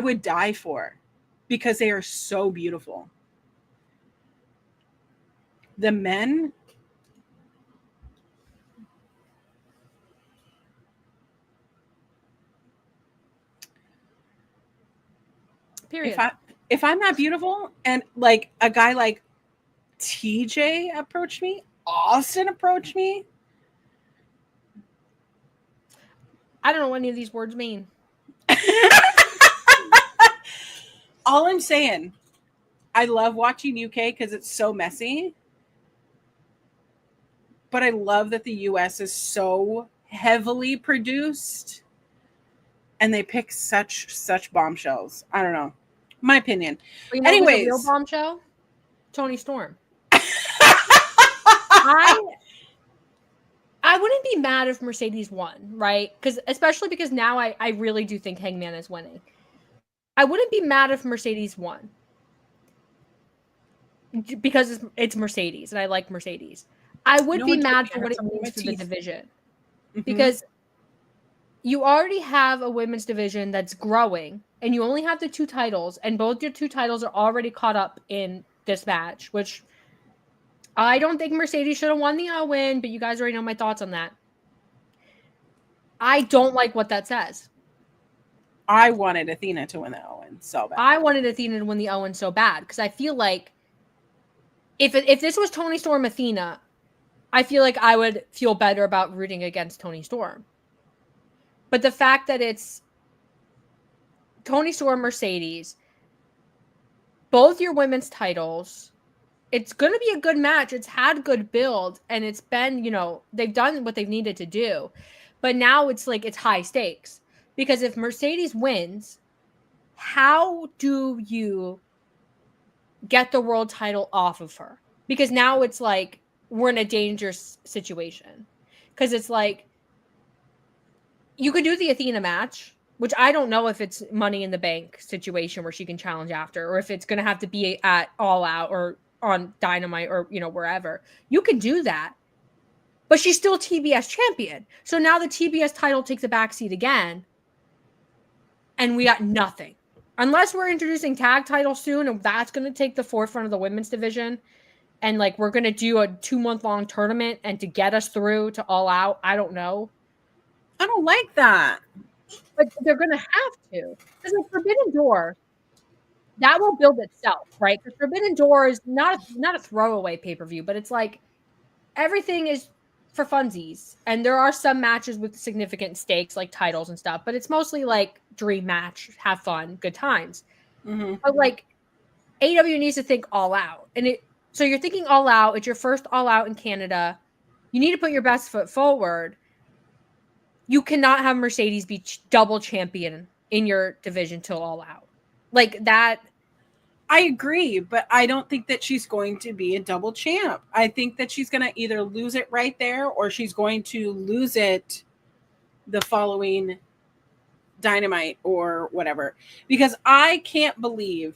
would die for, because they are so beautiful. The men, period. If I'm not beautiful, and like a guy like TJ approached me, Austin approached me, I don't know what any of these words mean. all I'm saying, I love watching UK because it's so messy. But I love that the US is so heavily produced and they pick such bombshells. I don't know. My opinion. But you know who's a real bombshell? Toni Storm. I wouldn't be mad if Mercedes won, right? Especially because now I really do think Hangman is winning. I wouldn't be mad if Mercedes won. Because it's Mercedes, and I like Mercedes. I would be mad for what it means for the division. Mm-hmm. Because you already have a women's division that's growing, and you only have the 2 titles, and both your 2 titles are already caught up in this match, which I don't think Mercedes should have won the Owen, but you guys already know my thoughts on that. I don't like what that says. I wanted Athena to win the Owen so bad. I wanted Athena to win the Owen so bad, because I feel like if this was Toni Storm Athena, I feel like I would feel better about rooting against Toni Storm. But the fact that it's Toni Storm, Mercedes, both your women's titles, it's going to be a good match. It's had good build, and it's been, they've done what they've needed to do. But now it's like it's high stakes. Because if Mercedes wins, how do you get the world title off of her? Because now it's like we're in a dangerous situation. Because it's like you could do the Athena match, which I don't know if it's Money in the Bank situation where she can challenge after, or if it's going to have to be at All Out or on Dynamite or, wherever. You can do that. But she's still TBS champion. So now the TBS title takes a backseat again. And we got nothing. Unless we're introducing tag titles soon, and that's going to take the forefront of the women's division. And, we're going to do a 2-month-long tournament and to get us through to All Out. I don't know. I don't like that. But they're going to have to. Because Forbidden Door, that will build itself, right? Because Forbidden Door is not a throwaway pay-per-view, but it's like everything is for funsies. And there are some matches with significant stakes, like titles and stuff, but it's mostly like dream match, have fun, good times. Mm-hmm. But AEW needs to think All Out. So you're thinking All Out, it's your first All Out in Canada. You need to put your best foot forward. You cannot have Mercedes be double champion in your division till All Out. Like that. I agree, but I don't think that she's going to be a double champ. I think that she's going to either lose it right there or she's going to lose it the following Dynamite or whatever. Because I can't believe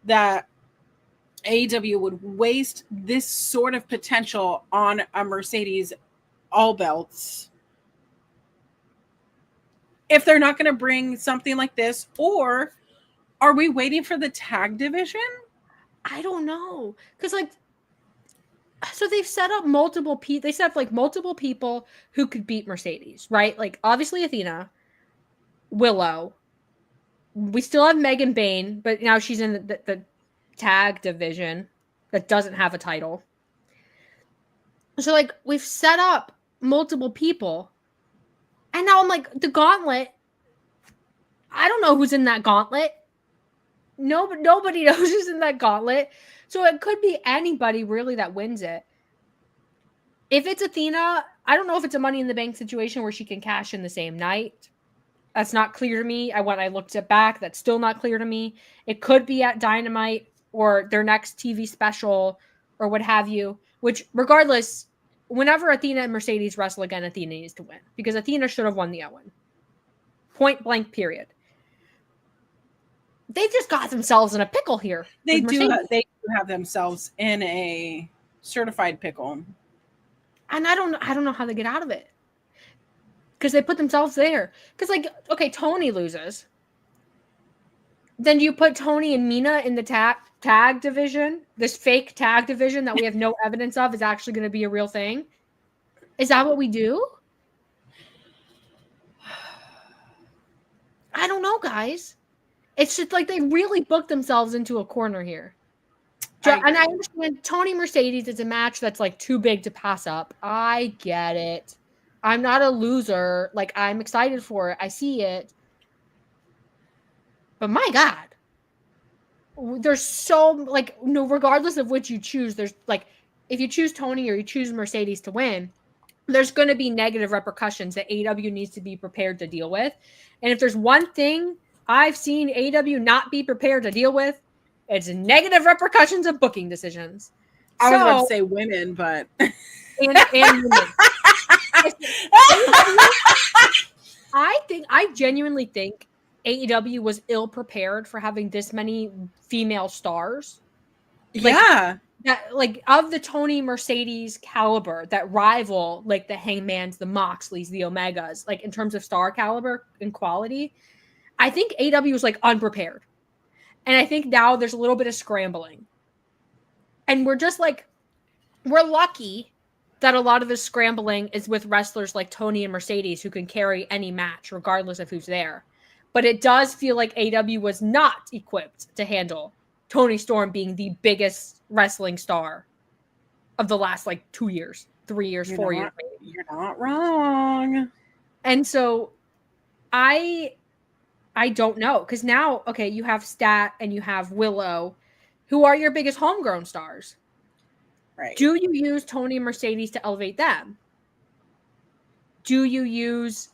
that AEW would waste this sort of potential on a Mercedes all belts if they're not going to bring something like this. Or are we waiting for the tag division? I don't know. Because, like, so they've set up multiple people. They set up, like, multiple people who could beat Mercedes, right? Like, obviously Athena, Willow. We still have Megan Bayne, but now she's in the tag division that doesn't have a title. So, like, we've set up multiple people. And now I'm like, the gauntlet, I don't know who's in that gauntlet. Nobody knows who's in that gauntlet. So it could be anybody really that wins it. If it's Athena, I don't know if it's a Money in the Bank situation where she can cash in the same night. That's not clear to me. When I looked it back, that's still not clear to me. It could be at Dynamite or their next TV special or what have you, which regardless, whenever Athena and Mercedes wrestle again, Athena needs to win because Athena should have won the Owen. Point blank, period. They've just got themselves in a pickle here. They do have themselves in a certified pickle. And I don't know how they get out of it. Because they put themselves there. Because, like, okay, Tony loses. Then you put Tony and Mina in the tag division, this fake tag division that we have no evidence of is actually going to be a real thing. Is that what we do? I don't know, guys. It's just like they really booked themselves into a corner here. And I understand Tony Mercedes is a match that's like too big to pass up. I get it. I'm not a loser. Like, I'm excited for it. I see it. But my God, there's so, like, no, regardless of which you choose, there's like, if you choose Tony or you choose Mercedes to win, there's going to be negative repercussions that AEW needs to be prepared to deal with. And if there's one thing I've seen AEW not be prepared to deal with, it's negative repercussions of booking decisions. I was about to say women, but and women. I genuinely think AEW was ill prepared for having this many female stars. Like, yeah. That, like, of the Tony Mercedes caliber that rival like the Hangmans, the Moxleys, the Omegas, like in terms of star caliber and quality, I think AEW was like unprepared. And I think now there's a little bit of scrambling. And we're just like, we're lucky that a lot of this scrambling is with wrestlers like Tony and Mercedes who can carry any match regardless of who's there. But it does feel like AEW was not equipped to handle Tony Storm being the biggest wrestling star of the last like 2 years, 3 years, 4 years. Maybe. You're not wrong. And so I don't know. Because now, okay, you have Stat and you have Willow, who are your biggest homegrown stars. Right. Do you use Tony and Mercedes to elevate them? Do you use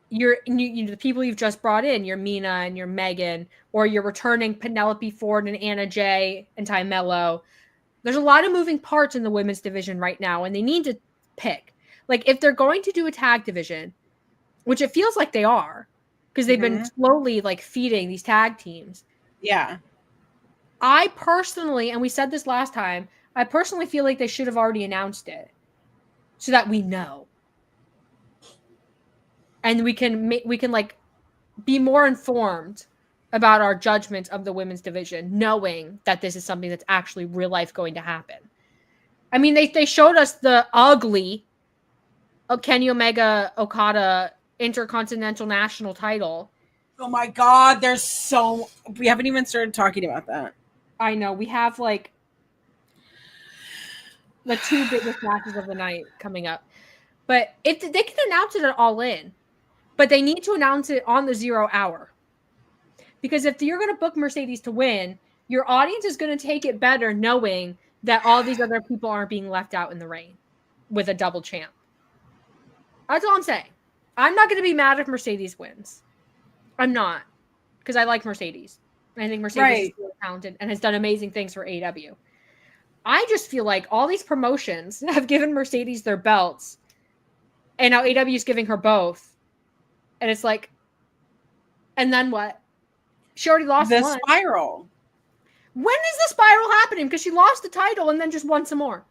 the people you've just brought in, your Mina and your Megan, or you're returning Penelope Ford and Anna Jay and Ty Mello? There's a lot of moving parts in the women's division right now, and they need to pick. Like, if they're going to do a tag division, which it feels like they are, because they've been slowly like feeding these tag teams. Yeah. I personally, and we said this last time, I personally feel like they should have already announced it so that we know. And we can like be more informed about our judgment of the women's division, knowing that this is something that's actually real life going to happen. I mean, they showed us the ugly Kenny Omega Okada Intercontinental National title. Oh my God, we haven't even started talking about that. I know. We have like the two biggest matches of the night coming up. But if they can announce it at All In, but they need to announce it on the 0 hour. Because if you're going to book Mercedes to win, your audience is going to take it better knowing that all these other people aren't being left out in the rain with a double champ. That's all I'm saying. I'm not going to be mad if Mercedes wins. I'm not. Because I like Mercedes. I think Mercedes is really talented and has done amazing things for AEW. I just feel like all these promotions have given Mercedes their belts, and now AEW is giving her both. And it's like, and then what? She already lost the one. Spiral. When is the spiral happening? Because she lost the title and then just won some more.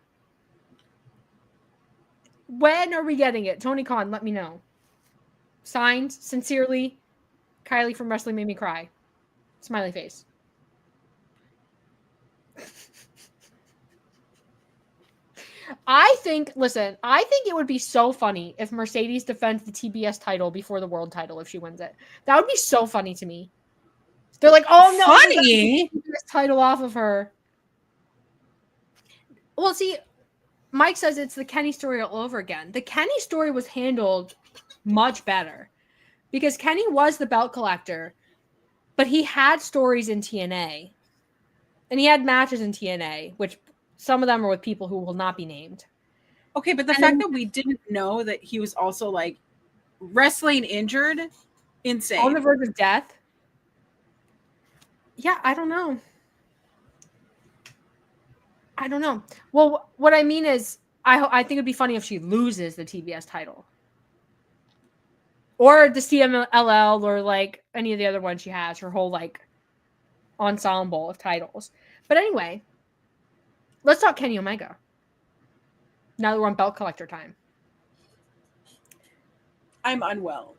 When are we getting it? Tony Khan, let me know. Signed, sincerely, Kylie from Wrestling Made Me Cry. Smiley face. I think it would be so funny if Mercedes defends the TBS title before the world title if she wins it. That would be so funny to me. They're like, oh no, funny TBS title off of her. Well, see, Mike says it's the Kenny story all over again. The Kenny story was handled much better because Kenny was the belt collector, but he had stories in TNA and he had matches in TNA, which some of them are with people who will not be named. Okay, but the fact that we didn't know that he was also like wrestling injured, insane. On the verge of death. Yeah, I don't know. Well, what I mean is, I think it'd be funny if she loses the TBS title. Or the CMLL or like any of the other ones she has, her whole like ensemble of titles. But anyway, let's talk Kenny Omega. Now that we're on belt collector time. I'm unwell.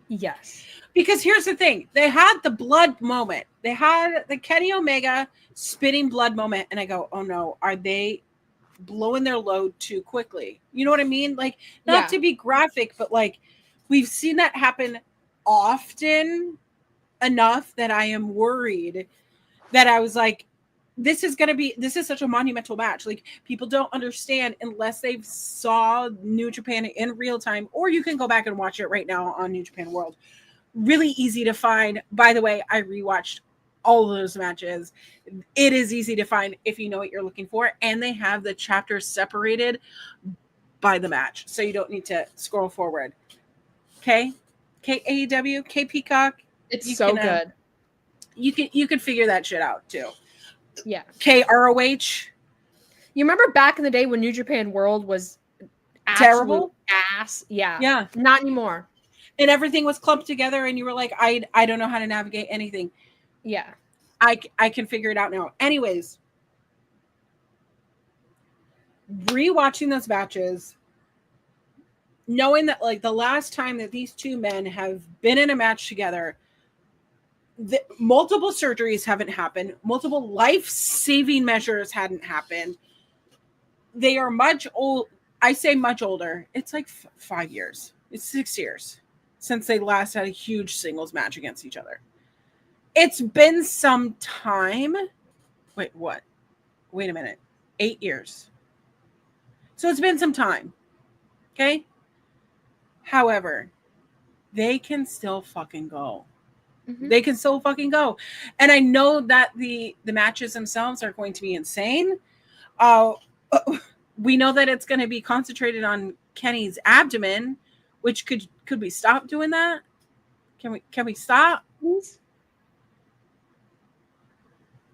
Yes. Because here's the thing. They had the blood moment. They had the Kenny Omega spitting blood moment. And I go, oh no, are they blowing their load too quickly? You know what I mean? Like, not to be graphic, but like we've seen that happen often enough that I am worried that I was like, this is such a monumental match. Like, people don't understand unless they've saw New Japan in real time, or you can go back and watch it right now on New Japan World. Really easy to find. By the way, I rewatched all of those matches. It is easy to find if you know what you're looking for, and they have the chapters separated by the match, so you don't need to scroll forward. Okay, AEW, K Peacock. It's so good. You can figure that shit out too. Yeah. KROH. You remember back in the day when New Japan World was terrible ass? Yeah. Yeah. Not anymore. And everything was clumped together and you were like, I don't know how to navigate anything. Yeah. I can figure it out now. Anyways, rewatching those matches, knowing that like the last time that these two men have been in a match together, multiple surgeries haven't happened, multiple life-saving measures hadn't happened. They are much old. I say much older. It's like 5 years. It's 6 years since they last had a huge singles match against each other. It's been some time. Wait, what? Wait a minute. 8 years. So it's been some time. Okay? However, they can still fucking go. Mm-hmm. They can still fucking go. And I know that the matches themselves are going to be insane. We know that it's going to be concentrated on Kenny's abdomen, which could we stop doing that? Can we stop? Please?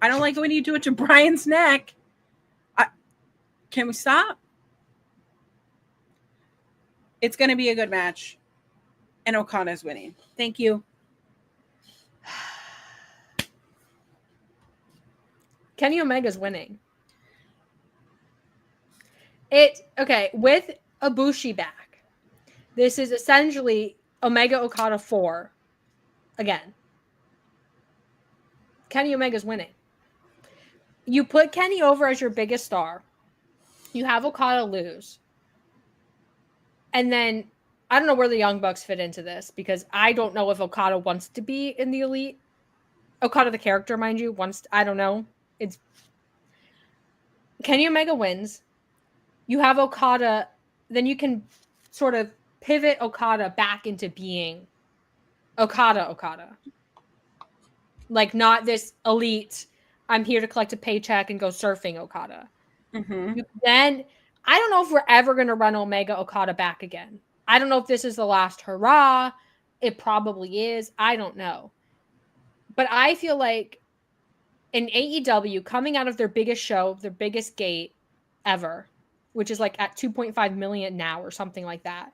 I don't like it when you do it to Brian's neck. Can we stop? It's going to be a good match. And Okada's winning. Thank you. Kenny Omega's winning. With Ibushi back, this is essentially Omega Okada 4 again. Kenny Omega's winning. You put Kenny over as your biggest star. You have Okada lose. And then I don't know where the Young Bucks fit into this because I don't know if Okada wants to be in the Elite. Okada, the character, mind you, I don't know. It's Kenny Omega wins. You have Okada, then you can sort of pivot Okada back into being Okada. Like, not this elite, I'm here to collect a paycheck and go surfing Okada. Mm-hmm. Then, I don't know if we're ever going to run Omega Okada back again. I don't know if this is the last hurrah. It probably is. I don't know. But I feel like in AEW, coming out of their biggest show, their biggest gate ever, which is like at 2.5 million now or something like that.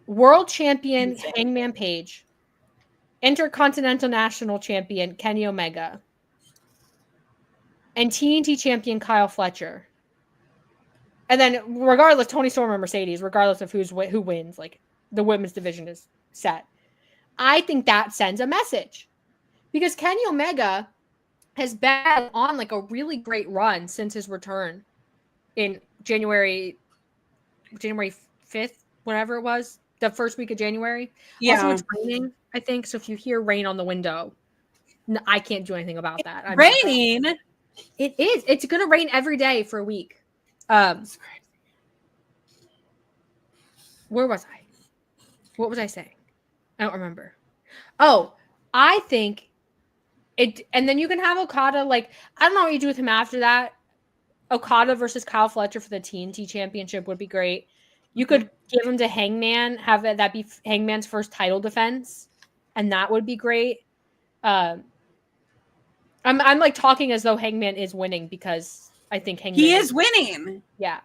World champion Hangman Page, Intercontinental National Champion Kenny Omega, and TNT Champion Kyle Fletcher. And then regardless, Tony Storm or Mercedes, regardless of who wins, like the women's division is set. I think that sends a message. Because Kenny Omega has been on like a really great run since his return in January 5th, whatever it was, the first week of January. Yeah. Also, it's raining, I think. So if you hear rain on the window, I can't do anything about that. I'm raining? It is. It's going to rain every day for a week. That's crazy. Where was I? What was I saying? I don't remember. Oh, I think it, and then you can have Okada, like, I don't know what you do with him after that. Okada versus Kyle Fletcher for the TNT Championship would be great. You could give him to Hangman, have that be Hangman's first title defense, and that would be great. I'm like talking as though Hangman is winning because I think Hangman is winning. Yeah.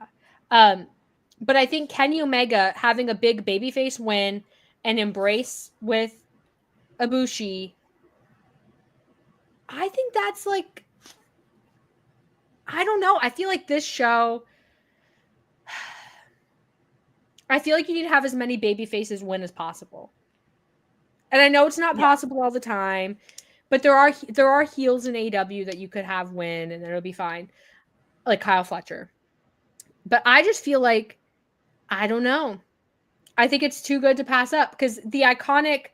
But I think Kenny Omega having a big babyface win and embrace with Ibushi, I think that's like, I don't know. I feel like this show, I feel like you need to have as many baby faces win as possible. And I know it's not possible all the time, but there are heels in AEW that you could have win and it'll be fine. Like Kyle Fletcher. But I just feel like, I don't know. I think it's too good to pass up because the iconic,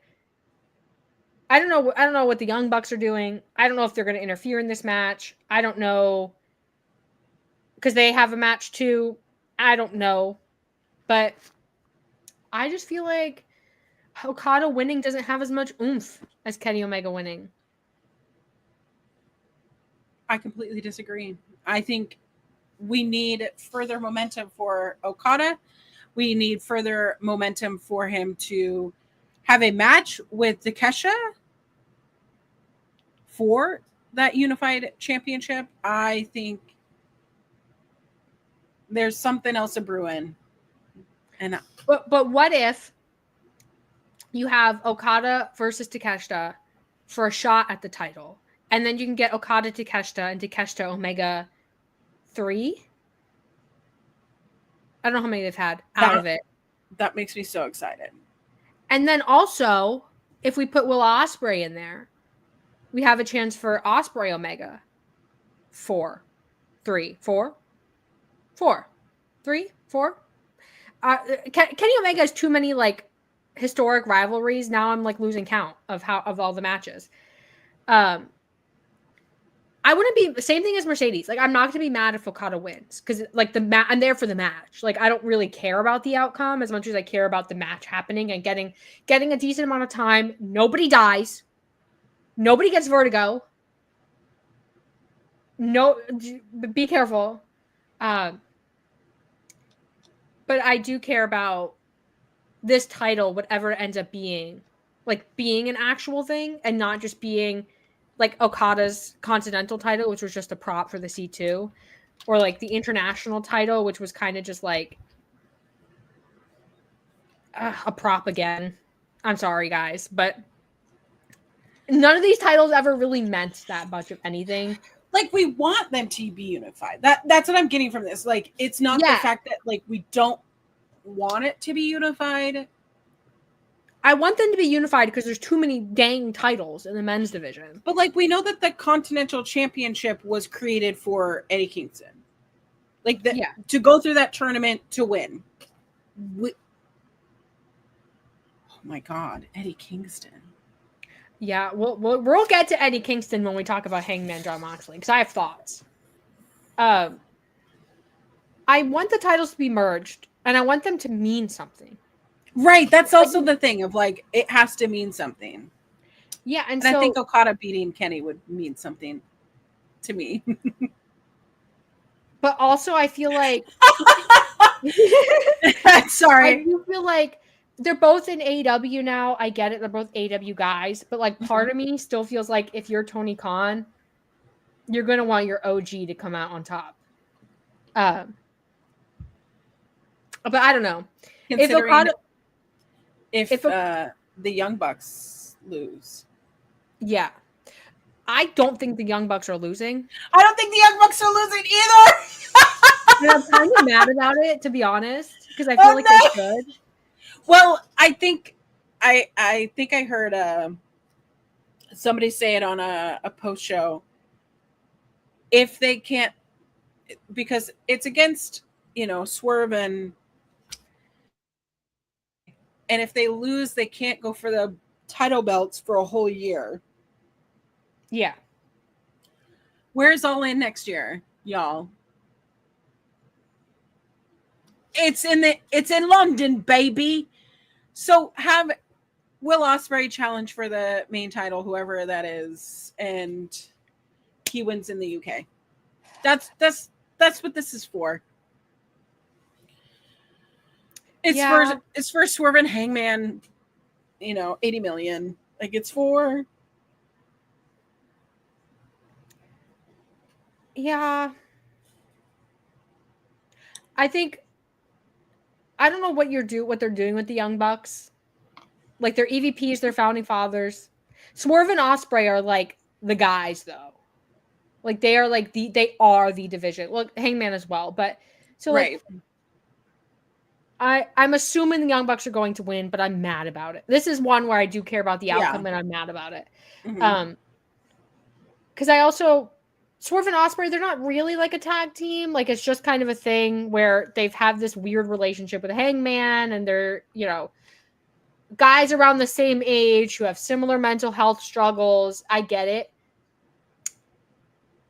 I don't know what the Young Bucks are doing. I don't know if they're going to interfere in this match. I don't know. Because they have a match too. I don't know. But I just feel like Okada winning doesn't have as much oomph as Kenny Omega winning. I completely disagree. I think we need further momentum for Okada. We need further momentum for him to have a match with Takeshita for that unified championship. I think there's something else a brewing. And but what if you have Okada versus Takeshita for a shot at the title, and then you can get Okada Takeshita and Takeshita Omega 3? I don't know how many they've had out of it. That makes me so excited. And then also, if we put Will Ospreay in there, we have a chance for Ospreay Omega 4. Kenny Omega has too many like historic rivalries. Now I'm like losing count of all the matches. I wouldn't be same thing as Mercedes. Like I'm not going to be mad if Okada wins because like I'm there for the match. Like I don't really care about the outcome as much as I care about the match happening and getting a decent amount of time. Nobody dies. Nobody gets vertigo. No, be careful. But I do care about this title, whatever it ends up being, like being an actual thing and not just being like Okada's Continental title, which was just a prop for the C2, or like the International title, which was kind of just like a prop again. I'm sorry, guys, but none of these titles ever really meant that much of anything. Like we want them to be unified. That's what I'm getting from this. Like it's not the fact that like we don't want it to be unified. I want them to be unified because there's too many dang titles in the men's division. But like we know that the Continental Championship was created for Eddie Kingston. Like to go through that tournament to win. Oh my God, Eddie Kingston. Yeah, we'll get to Eddie Kingston when we talk about Hangman John Moxley because I have thoughts. I want the titles to be merged and I want them to mean something. Right, that's also the thing of like it has to mean something. Yeah, and so, I think Okada beating Kenny would mean something to me. But also, I feel like sorry, I do feel like they're both in AEW now. I get it. They're both AEW guys. But, like, part of me still feels like if you're Tony Khan, you're going to want your OG to come out on top. But I don't know. Considering if the Young Bucks lose. Yeah. I don't think the Young Bucks are losing. I don't think the Young Bucks are losing either. And I'm kind of mad about it, to be honest, because I feel they should. Well, I think I heard somebody say it on a post show. If they can't, because it's against, Swerve and if they lose, they can't go for the title belts for a whole year. Yeah. Where's All In next year, y'all? It's in London, baby. So have Will Ospreay challenge for the main title, whoever that is, and he wins in the UK. That's what this is for. It's for Swerve and Hangman, 80 million. Like, it's for. Yeah. I don't know what they're doing with the Young Bucks. Like, they're EVPs, they're founding fathers. Swerve and Ospreay are like the guys, though. Like, they are like they are the division. Well, Hangman as well, but so like, right. I'm assuming the Young Bucks are going to win, but I'm mad about it. This is one where I do care about the outcome, and I'm mad about it. Because I also Swerve and Ospreay, they're not really like a tag team. Like, it's just kind of a thing where they've had this weird relationship with Hangman, and they're, guys around the same age who have similar mental health struggles. I get it.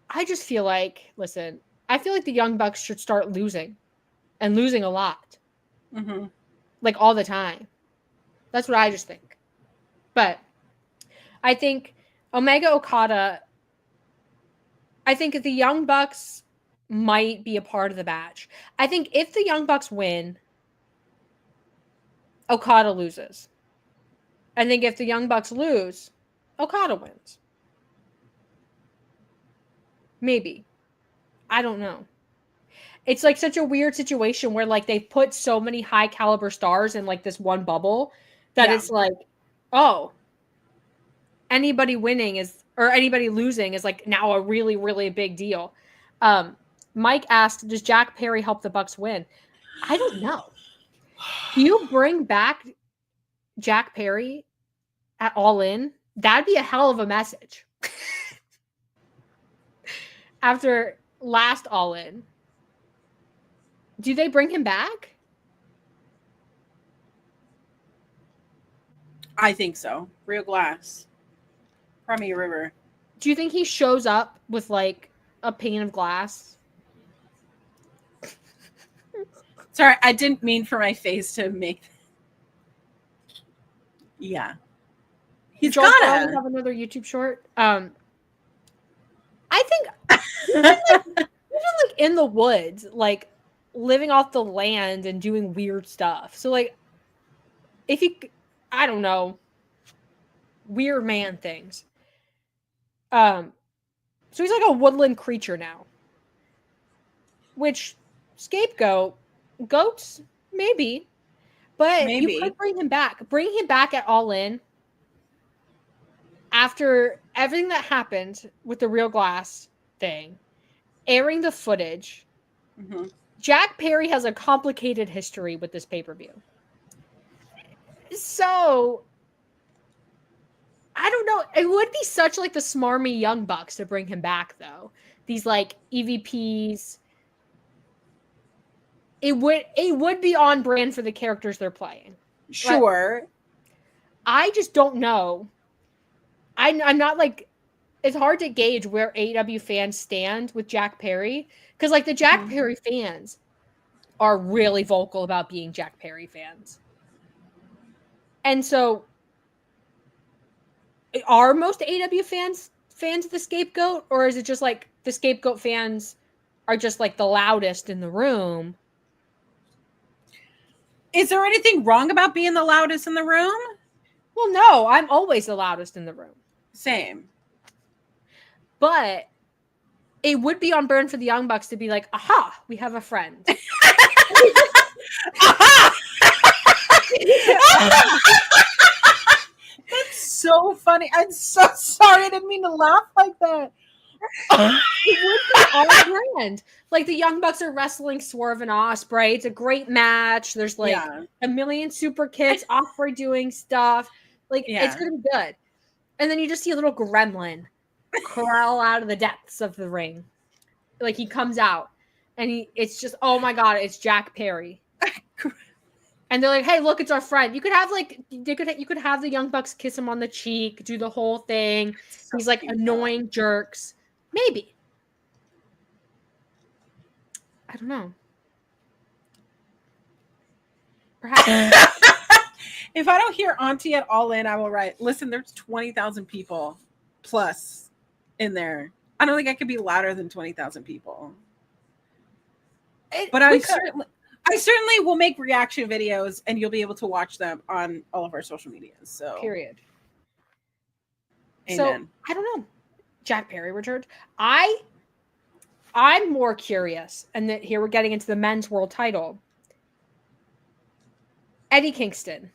I just feel like, I feel like the Young Bucks should start losing, and losing a lot. Like, all the time. That's what I just think. But I think Omega Okada, I think the Young Bucks might be a part of the match. I think if the Young Bucks win, Okada loses. I think if the Young Bucks lose, Okada wins. Maybe. I don't know. It's like such a weird situation where, like, they've put so many high caliber stars in, like, this one bubble that it's like, oh, anybody losing is like now a really, really big deal. Mike asked, does Jack Perry help the Bucks win? I don't know. Do you bring back Jack Perry at All In? That'd be a hell of a message. After last All In. Do they bring him back? I think so. Real Glass. Crimea River. Do you think he shows up with, like, a pane of glass? Sorry, I didn't mean for my face to make. Yeah. He's gotta have another YouTube short. I think even like in the woods, like living off the land and doing weird stuff. So, like, if he, I don't know, weird man things. So he's like a woodland creature now. Which, scapegoat, goats, maybe. But you could bring him back. Bring him back at All In. After everything that happened with the Real Glass thing, airing the footage, Jack Perry has a complicated history with this pay-per-view. So, I don't know. It would be such like the smarmy Young Bucks to bring him back, though. These like EVPs. It would be on brand for the characters they're playing. Sure. But I just don't know. I'm not like, it's hard to gauge where AEW fans stand with Jack Perry, because like the Jack Perry fans are really vocal about being Jack Perry fans. And so are most AEW fans of the scapegoat, or is it just like the scapegoat fans are just like the loudest in the room? Is there anything wrong about being the loudest in the room? Well, no, I'm always the loudest in the room. Same. But it would be on brand for the Young Bucks to be like, aha, we have a friend. Aha! That's so funny. I'm so sorry. I didn't mean to laugh like that. It would be on brand. Like the Young Bucks are wrestling Swerve and Ospreay. It's a great match. There's like a million super kicks. Ospreay doing stuff. Like it's gonna be good. And then you just see a little gremlin crawl out of the depths of the ring. Like he comes out, and it's just, oh my god, it's Jack Perry. And they're like, hey, look, it's our friend. You could have you could have the Young Bucks kiss him on the cheek, do the whole thing. So he's like annoying jerks. Maybe. I don't know. Perhaps. If I don't hear Auntie at All In, I will write, listen, there's 20,000 people plus in there. I don't think I could be louder than 20,000 people. But I certainly will make reaction videos, and you'll be able to watch them on all of our social medias. So period. Amen. So I don't know. Jack Perry returned. I'm more curious, and that here we're getting into the men's world title. Eddie Kingston.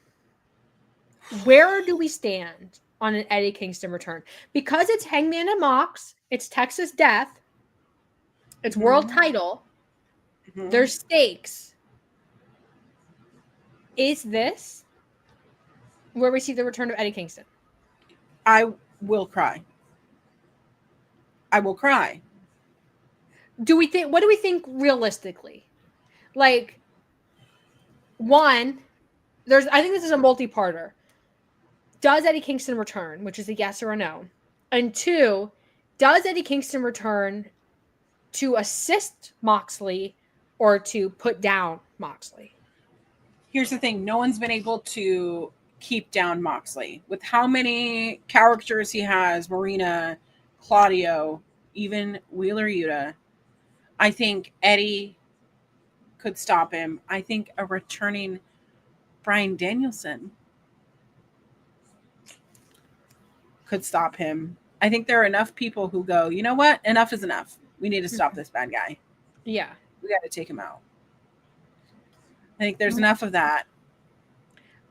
Where do we stand on an Eddie Kingston return? Because it's Hangman and Mox, it's Texas Death, it's world title, there's stakes. Is this where we see the return of Eddie Kingston? I will cry. I will cry. What do we think realistically? Like, one, I think this is a multi-parter. Does Eddie Kingston return, which is a yes or a no? And two, does Eddie Kingston return to assist Moxley or to put down Moxley? Here's the thing. No one's been able to keep down Moxley. With how many characters he has, Marina, Claudio, even Wheeler Yuta, I think Eddie could stop him. I think a returning Bryan Danielson could stop him. I think there are enough people who go, you know what? Enough is enough. We need to stop this bad guy. Yeah. We got to take him out. I think there's enough of that.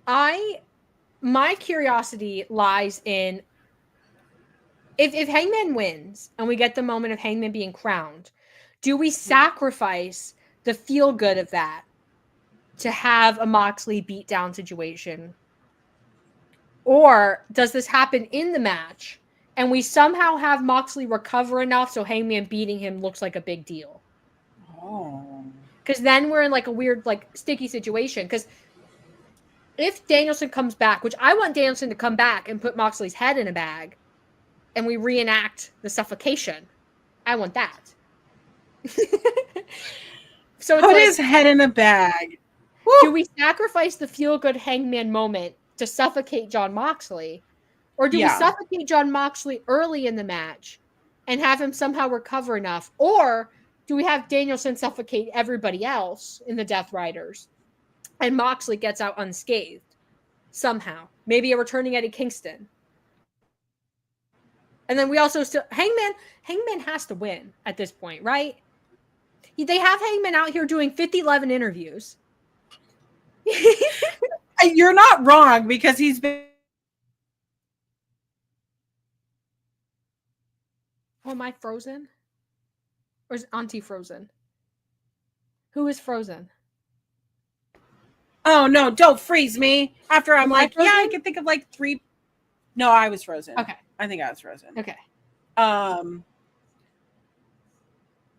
My curiosity lies in if Hangman wins and we get the moment of Hangman being crowned, do we sacrifice the feel good of that to have a Moxley beatdown situation? Or does this happen in the match and we somehow have Moxley recover enough so Hangman beating him looks like a big deal? Oh. Because then we're in like a weird, like, sticky situation. Because if Danielson comes back, which I want Danielson to come back and put Moxley's head in a bag and we reenact the suffocation, I want that. So put his head in a bag. Do we sacrifice the feel-good Hangman moment to suffocate Jon Moxley? Or do we suffocate Jon Moxley early in the match and have him somehow recover enough? Or do we have Danielson suffocate everybody else in the Death Riders and Moxley gets out unscathed somehow? Maybe a returning Eddie Kingston. And then we also still... Hangman has to win at this point, right? They have Hangman out here doing 50-11 interviews. You're not wrong, because he's been... Oh, am I frozen? Or is Auntie frozen? Who is frozen? Oh, no, don't freeze me. After I'm like, frozen? I can think of like 3... No, I was frozen. Okay. I think I was frozen. Okay.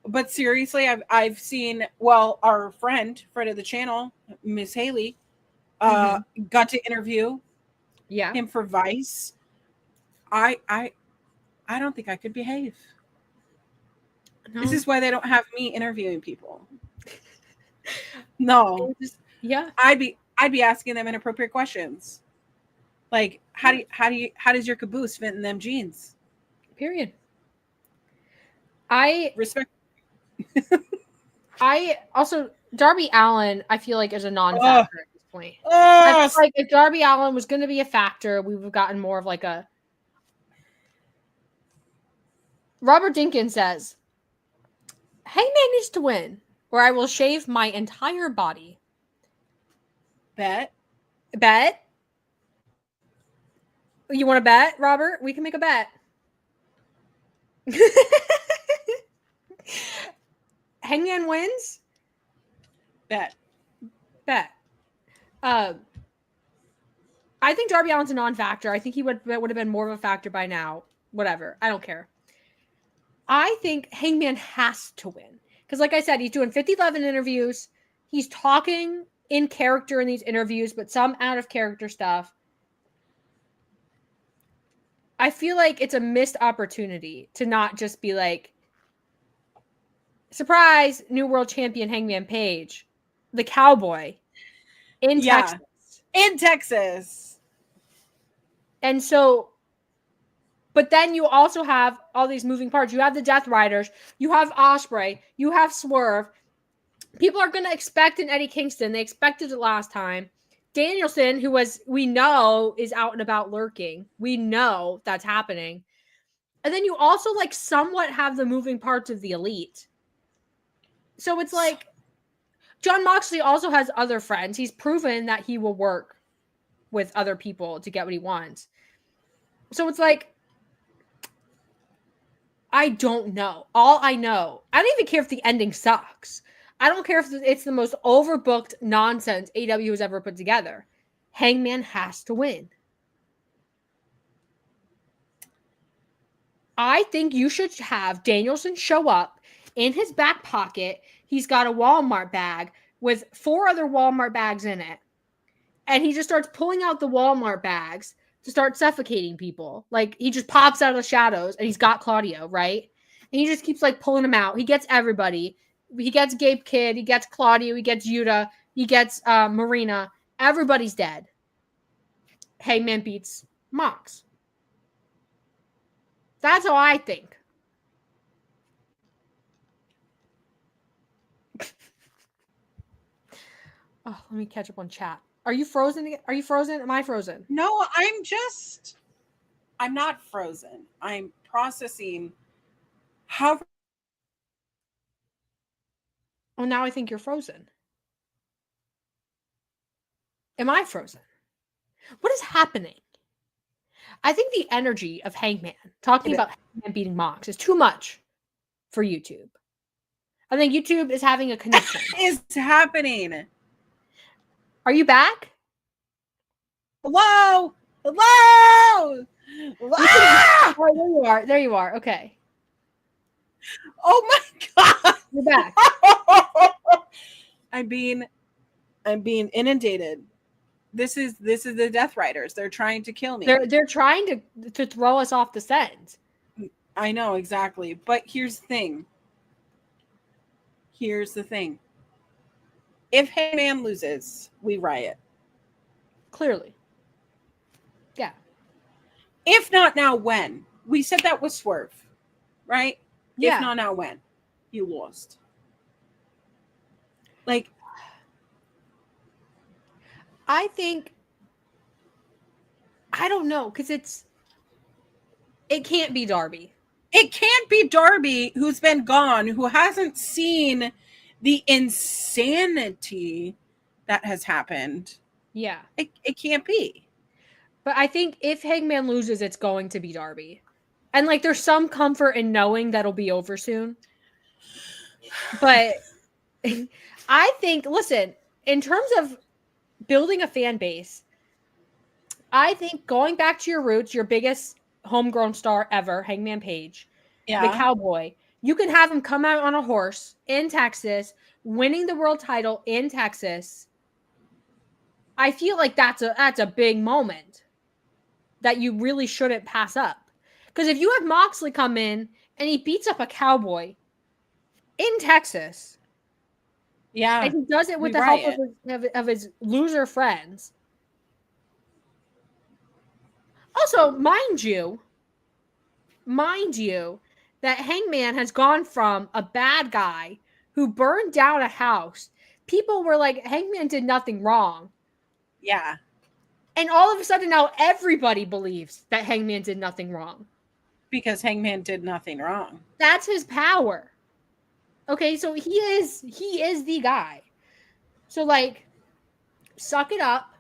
But seriously, I've seen, well, our friend of the channel, Miss Haley, got to interview him for Vice. I don't think I could behave. No. This is why they don't have me interviewing people. No. I'd be asking them inappropriate questions. Like, how does your caboose fit in them jeans? Period. I respect. I also, Darby Allin, I feel like, is a non-factor at this point. I feel like if Darby Allin was going to be a factor, we would have gotten more of like a. Robert Dinkins says, Hangman needs to win, or I will shave my entire body. Bet? You want to bet, Robert? We can make a bet. Hangman wins? Bet. I think Darby Allin's a non-factor. I think he would have been more of a factor by now. Whatever. I don't care. I think Hangman has to win. Because like I said, he's doing 50-11 interviews. He's talking in character in these interviews, but some out of character stuff. I feel like it's a missed opportunity to not just be like, surprise, new world champion Hangman Page, the cowboy in Texas. In Texas. And so, but then you also have all these moving parts. You have the Death Riders, you have Ospreay, you have Swerve. People are going to expect an Eddie Kingston. They expected it last time. Danielson, who we know is out and about lurking. We know that's happening. And then you also like somewhat have the moving parts of the Elite. So it's like Jon Moxley also has other friends. He's proven that he will work with other people to get what he wants. So it's like, I don't know. All I know, I don't even care if the ending sucks. I don't care if it's the most overbooked nonsense AEW has ever put together. Hangman has to win. I think you should have Danielson show up. In his back pocket, he's got a Walmart bag with 4 other Walmart bags in it. And he just starts pulling out the Walmart bags to start suffocating people. Like, he just pops out of the shadows, and he's got Claudio, right? And he just keeps, like, pulling them out. He gets everybody. He gets Gabe Kidd. He gets Claudio. He gets Yuta. He gets Marina. Everybody's dead. Hangman beats Mox. That's how I think. Oh, let me catch up on chat. Are you frozen again? Are you frozen? Am I frozen? No, I'm not frozen. I'm processing how. Oh, now I think you're frozen. Am I frozen? What is happening? I think the energy of Hangman, talking about Hangman beating Mox, is too much for YouTube. I think YouTube is having a connection. What is happening? Are you back? Hello? Hello? Oh, there you are. There you are. Okay. Oh my God. You're back. I'm being inundated. This is the Death Riders. They're trying to kill me. They're trying to throw us off the scent. I know, exactly. But here's the thing. If Hangman loses, we riot. Clearly. Yeah. If not now, when? We said that was Swerve, right? Yeah. If not now, when? You lost. Like, I think, I don't know, because it can't be Darby. It can't be Darby, who's been gone, who hasn't seen the insanity that has happened. Yeah. It can't be. But I think if Hangman loses, it's going to be Darby. And, like, there's some comfort in knowing that'll be over soon. But I think, listen, in terms of building a fan base, I think going back to your roots, your biggest homegrown star ever, Hangman Page, the cowboy, you can have him come out on a horse in Texas, winning the world title in Texas. I feel like that's a big moment that you really shouldn't pass up. Because if you have Moxley come in and he beats up a cowboy in Texas, and he does it with the help of his loser friends. Also, mind you, that Hangman has gone from a bad guy who burned down a house. People were like, Hangman did nothing wrong. Yeah. And all of a sudden now everybody believes that Hangman did nothing wrong. Because Hangman did nothing wrong. That's his power. Okay, so he is the guy. So like, suck it up.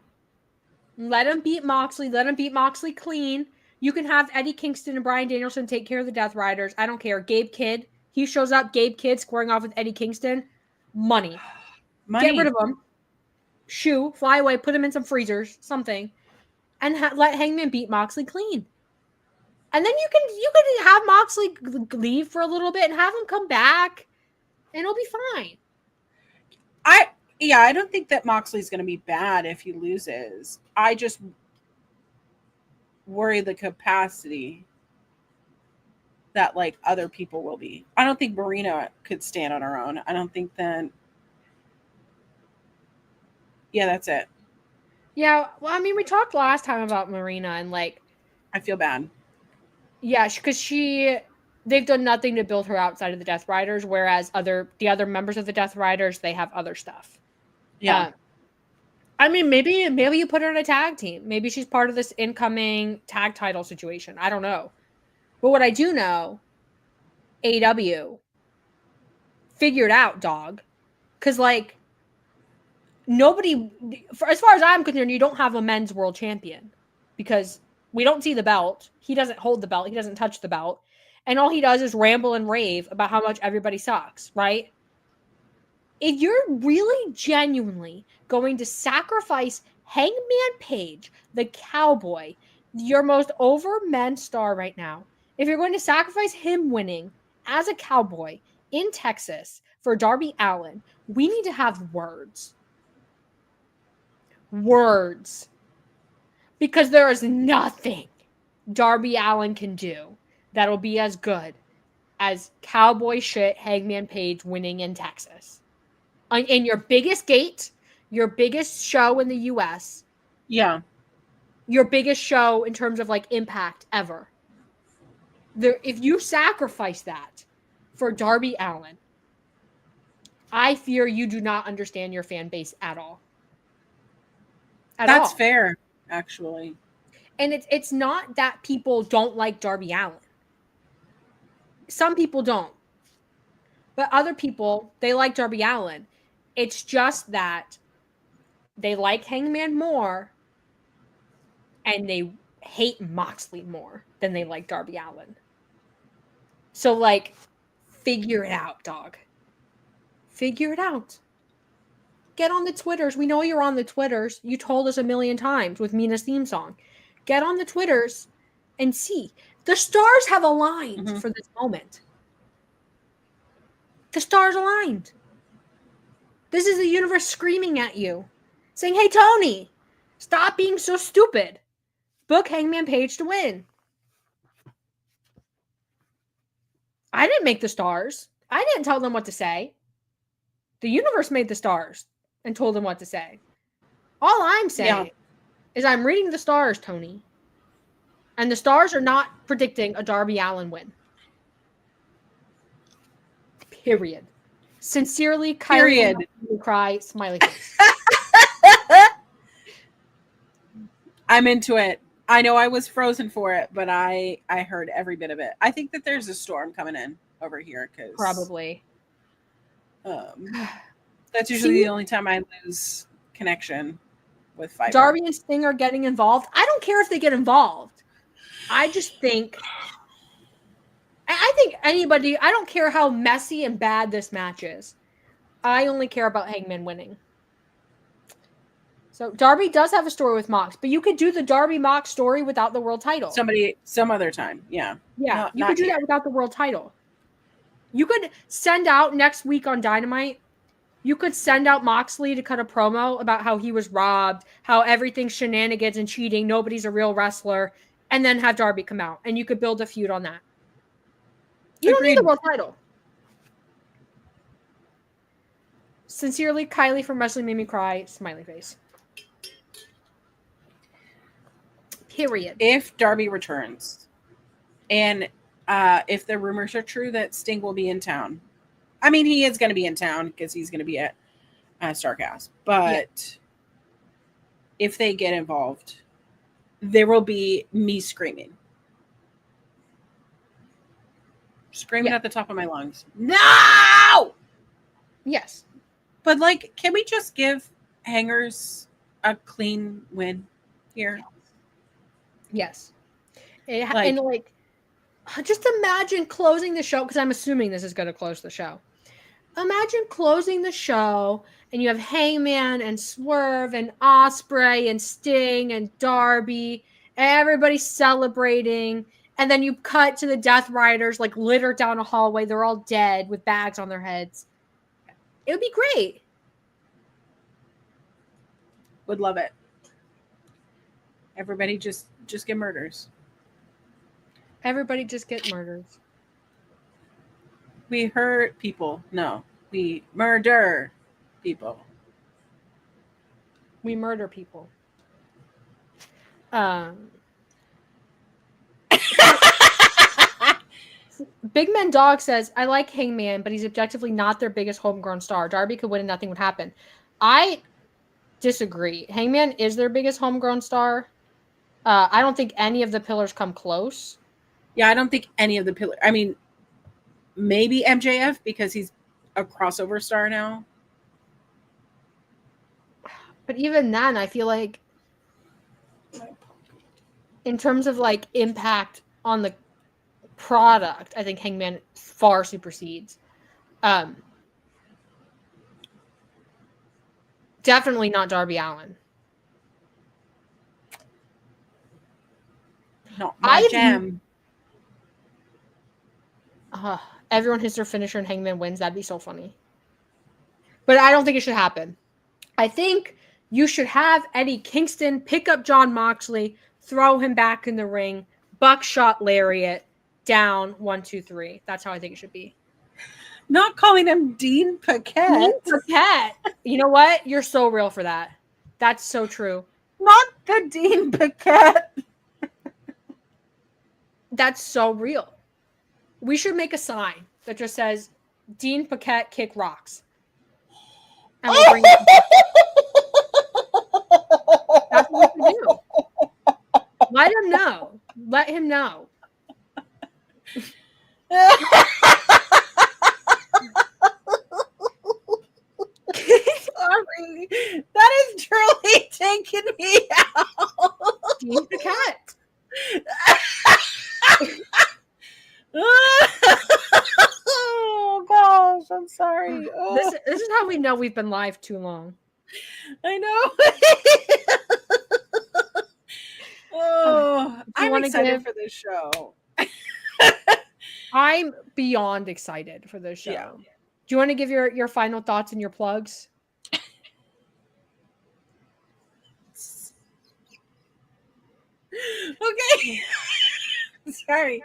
Let him beat Moxley. Let him beat Moxley clean. You can have Eddie Kingston and Bryan Danielson take care of the Death Riders. I don't care. Gabe Kidd. He shows up. Gabe Kidd squaring off with Eddie Kingston. Money. Get rid of him. Shoo. Fly away. Put him in some freezers. Something. And let Hangman beat Moxley clean. And then you can have Moxley leave for a little bit and have him come back. And it'll be fine. I don't think that Moxley's going to be bad if he loses. I just worry the capacity that like other people will be. I don't think Marina could stand on her own. I don't think that. Yeah, that's it. Yeah, well, I mean, we talked last time about Marina and like. I feel bad. Yeah, because they've done nothing to build her outside of the Death Riders, whereas the other members of the Death Riders, they have other stuff. Yeah. I mean, maybe you put her in a tag team. Maybe she's part of this incoming tag title situation. I don't know. But what I do know, AEW figured out, dog. Because, like, nobody, as far as I'm concerned, you don't have a men's world champion. Because we don't see the belt. He doesn't hold the belt. He doesn't touch the belt. And all he does is ramble and rave about how much everybody sucks, right? If you're really genuinely going to sacrifice Hangman Page, the cowboy, your most over men star right now, if you're going to sacrifice him winning as a cowboy in Texas for Darby Allin, we need to have words. Words. Because there is nothing Darby Allin can do that'll be as good as cowboy shit Hangman Page winning in Texas. In your biggest gate, your biggest show in the US. Yeah. Your biggest show in terms of like impact ever. If you sacrifice that for Darby Allin, I fear you do not understand your fan base at all. That's fair, actually. And it's not that people don't like Darby Allin. Some people don't. But other people, they like Darby Allin. It's just that they like Hangman more and they hate Moxley more than they like Darby Allin. So, like, figure it out, dog. Figure it out. Get on the Twitters. We know you're on the Twitters. You told us a million times with Mina's theme song. Get on the Twitters and see. The stars have aligned for this moment. The stars aligned. This is the universe screaming at you, saying, hey, Tony, stop being so stupid. Book Hangman Page to win. I didn't make the stars. I didn't tell them what to say. The universe made the stars and told them what to say. All I'm saying is I'm reading the stars, Tony. And the stars are not predicting a Darby Allin win. Period. Sincerely, Kylie. Cry, smiley face. I'm into it. I know I was frozen for it, but I heard every bit of it. I think that there's a storm coming in over here because probably. That's usually the only time I lose connection with fiber. Darby and Sting are getting involved. I don't care if they get involved. I just think. I think anybody. I don't care how messy and bad this match is. I only care about Hangman winning. So Darby does have a story with Mox, but you could do the Darby Mox story without the world title. Some other time. Yeah. Yeah. You could do that without the world title. You could send out next week on Dynamite. You could send out Moxley to cut a promo about how he was robbed, how everything's shenanigans and cheating, nobody's a real wrestler, and then have Darby come out. And you could build a feud on that. You don't need the world title. Sincerely, Kylie from Wrestling Made Me Cry, smiley face. Period. If Darby returns, and if the rumors are true that Sting will be in town, I mean, he is going to be in town because he's going to be at Starrcast. But if they get involved, there will be me screaming. Screaming at the top of my lungs. No! Yes. But, like, can we just give Hangers a clean win here? Yes. And, like, just imagine closing the show, because I'm assuming this is going to close the show. Imagine closing the show, and you have Hangman and Swerve and Ospreay and Sting and Darby, and everybody celebrating, and then you cut to the Death Riders, like, littered down a hallway. They're all dead with bags on their heads. It would be great. Would love it. Everybody just get murders. Everybody just get murders. We hurt people. No, we murder people. We murder people. Big Man Dog says, I like Hangman, but he's objectively not their biggest homegrown star. Darby could win and nothing would happen. I disagree. Hangman is their biggest homegrown star. I don't think any of the pillars come close. Yeah, I don't think any of the pillars. I mean, maybe MJF because he's a crossover star now. But even then, I feel like in terms of like impact on the product, I think Hangman far supersedes. Definitely not Darby Allin. Not my jam. Everyone hits their finisher and Hangman wins. That'd be so funny. But I don't think it should happen. I think you should have Eddie Kingston pick up Jon Moxley, throw him back in the ring, buckshot lariat, down 1, 2, 3. That's how I think it should be. Not calling him Dean Paquette. Dean Paquette. You know what? You're so real for that. That's so true. Not the Dean Paquette. That's so real. We should make a sign that just says Dean Paquette kick rocks. And we'll bring That's what we do. Let him know. Let him know. Sorry. That is truly taking me out. Dean Paquette. Oh gosh, I'm sorry. Oh. This is how we know we've been live too long. I know. Oh, I'm excited for this show. I'm beyond excited for this show. Yeah. Do you want to give your final thoughts and your plugs? Okay. Sorry.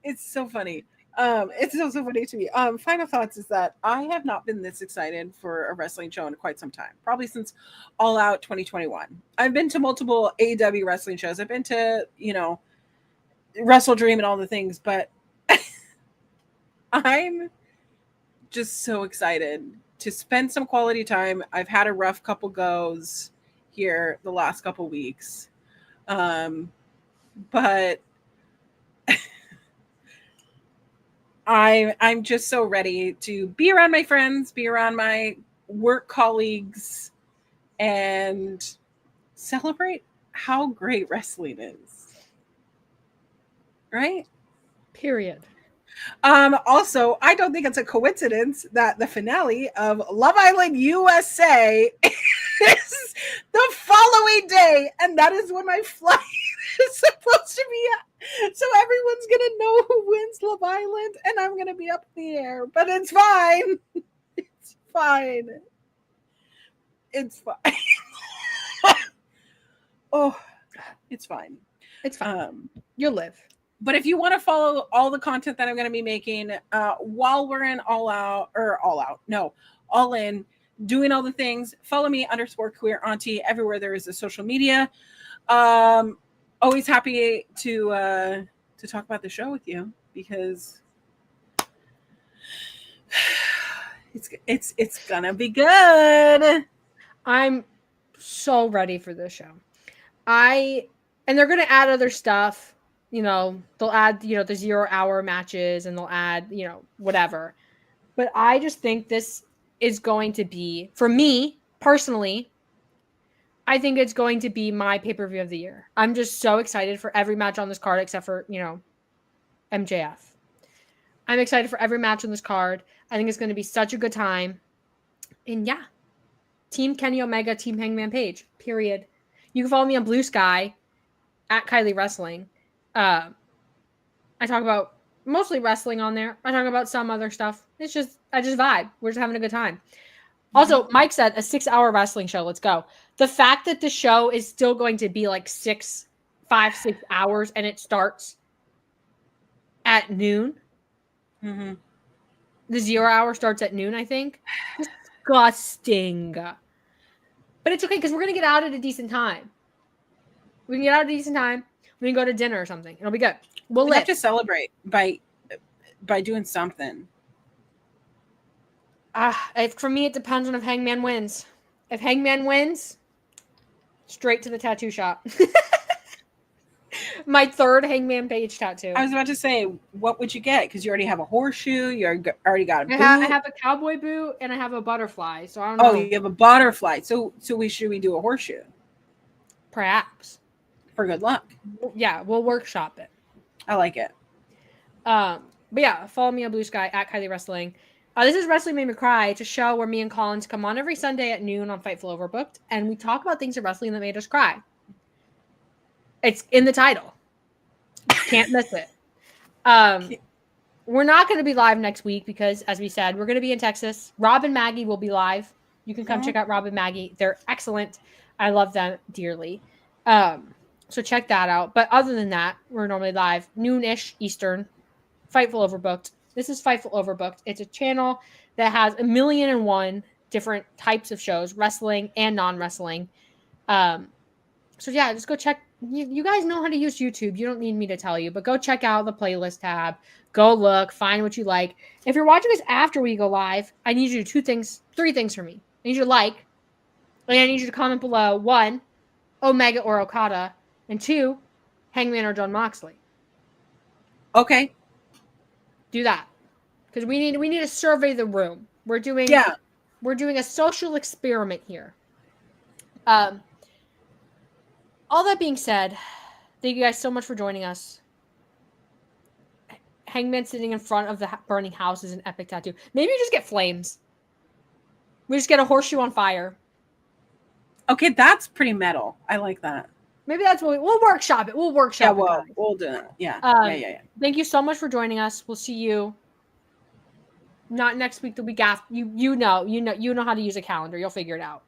It's so funny. It's so funny to me. Final thoughts is that I have not been this excited for a wrestling show in quite some time. Probably since All Out 2021. I've been to multiple AEW wrestling shows. I've been to, Wrestle Dream and all the things, but I'm just so excited to spend some quality time. I've had a rough couple goes here the last couple weeks. But I'm just so ready to be around my friends, be around my work colleagues, and celebrate how great wrestling is. Right? Period. Also, I don't think it's a coincidence that the finale of Love Island USA is the following day, and that is when my flight is supposed to be at. So everyone's gonna know who wins Love Island, and I'm gonna be up in the air. But it's fine. It's fine. It's fine. Oh, it's fine. It's fine. You'll live. But if you want to follow all the content that I'm going to be making while we're in All In, doing all the things, follow me _queer auntie everywhere there is a social media. Always happy to talk about the show with you because it's gonna be good. I'm so ready for this show. And they're going to add other stuff. They'll add, the 0 hour matches, and they'll add, whatever. But I just think this is going to be, for me personally, I think it's going to be my pay-per-view of the year. I'm just so excited for every match on this card except for, MJF. I'm excited for every match on this card. I think it's going to be such a good time. And yeah, Team Kenny Omega, Team Hangman Page, period. You can follow me on Blue Sky at Kylie Wrestling. I talk about mostly wrestling on there. I talk about some other stuff. I just vibe. We're just having a good time. Also, Mike said a 6-hour wrestling show. Let's go. The fact that the show is still going to be like 6 hours and it starts at noon. Mm-hmm. The 0 hour starts at noon, I think. Disgusting. But it's okay because we're going to get out at a decent time. We can get out at a decent time. We can go to dinner or something. It'll be good. We have to celebrate by doing something. For me, it depends on if Hangman wins. If Hangman wins, straight to the tattoo shop. My 3rd Hangman Page tattoo. I was about to say, what would you get? Because you already have a horseshoe. You already got a boot. I have a cowboy boot and I have a butterfly. So I don't know. Oh, you have a butterfly. So should we do a horseshoe? Perhaps. For good luck. Yeah, we'll workshop it. I like it. But yeah, follow me on Blue Sky at Kylie Wrestling. This is Wrestling Made Me Cry. It's a show where me and Collins come on every Sunday at noon on Fightful Overbooked, and we talk about things in wrestling that made us cry. It's in the title. Can't miss it. We're not going to be live next week because, as we said, we're going to be in Texas. Rob and Maggie will be live. You can come check out Rob and Maggie. They're excellent. I love them dearly. So check that out. But other than that, we're normally live noon-ish Eastern. Fightful Overbooked. This is Fightful Overbooked. It's a channel that has 1,000,001 different types of shows, wrestling and non-wrestling. So yeah, just go check. You guys know how to use YouTube. You don't need me to tell you, but go check out the playlist tab. Go look, find what you like. If you're watching this after we go live, I need you to do 3 things for me. I need you to like, and I need you to comment below 1, Omega or Okada, and 2, Hangman or John Moxley. Okay. Do that. Because we need to survey the room. We're doing a social experiment here. All that being said, thank you guys so much for joining us. Hangman sitting in front of the burning house is an epic tattoo. Maybe you just get flames. We just get a horseshoe on fire. Okay, that's pretty metal. I like that. Maybe that's what we'll workshop it. We'll workshop it. We'll do it. Yeah. Yeah. Thank you so much for joining us. We'll see you not next week, the week after. You know how to use a calendar. You'll figure it out.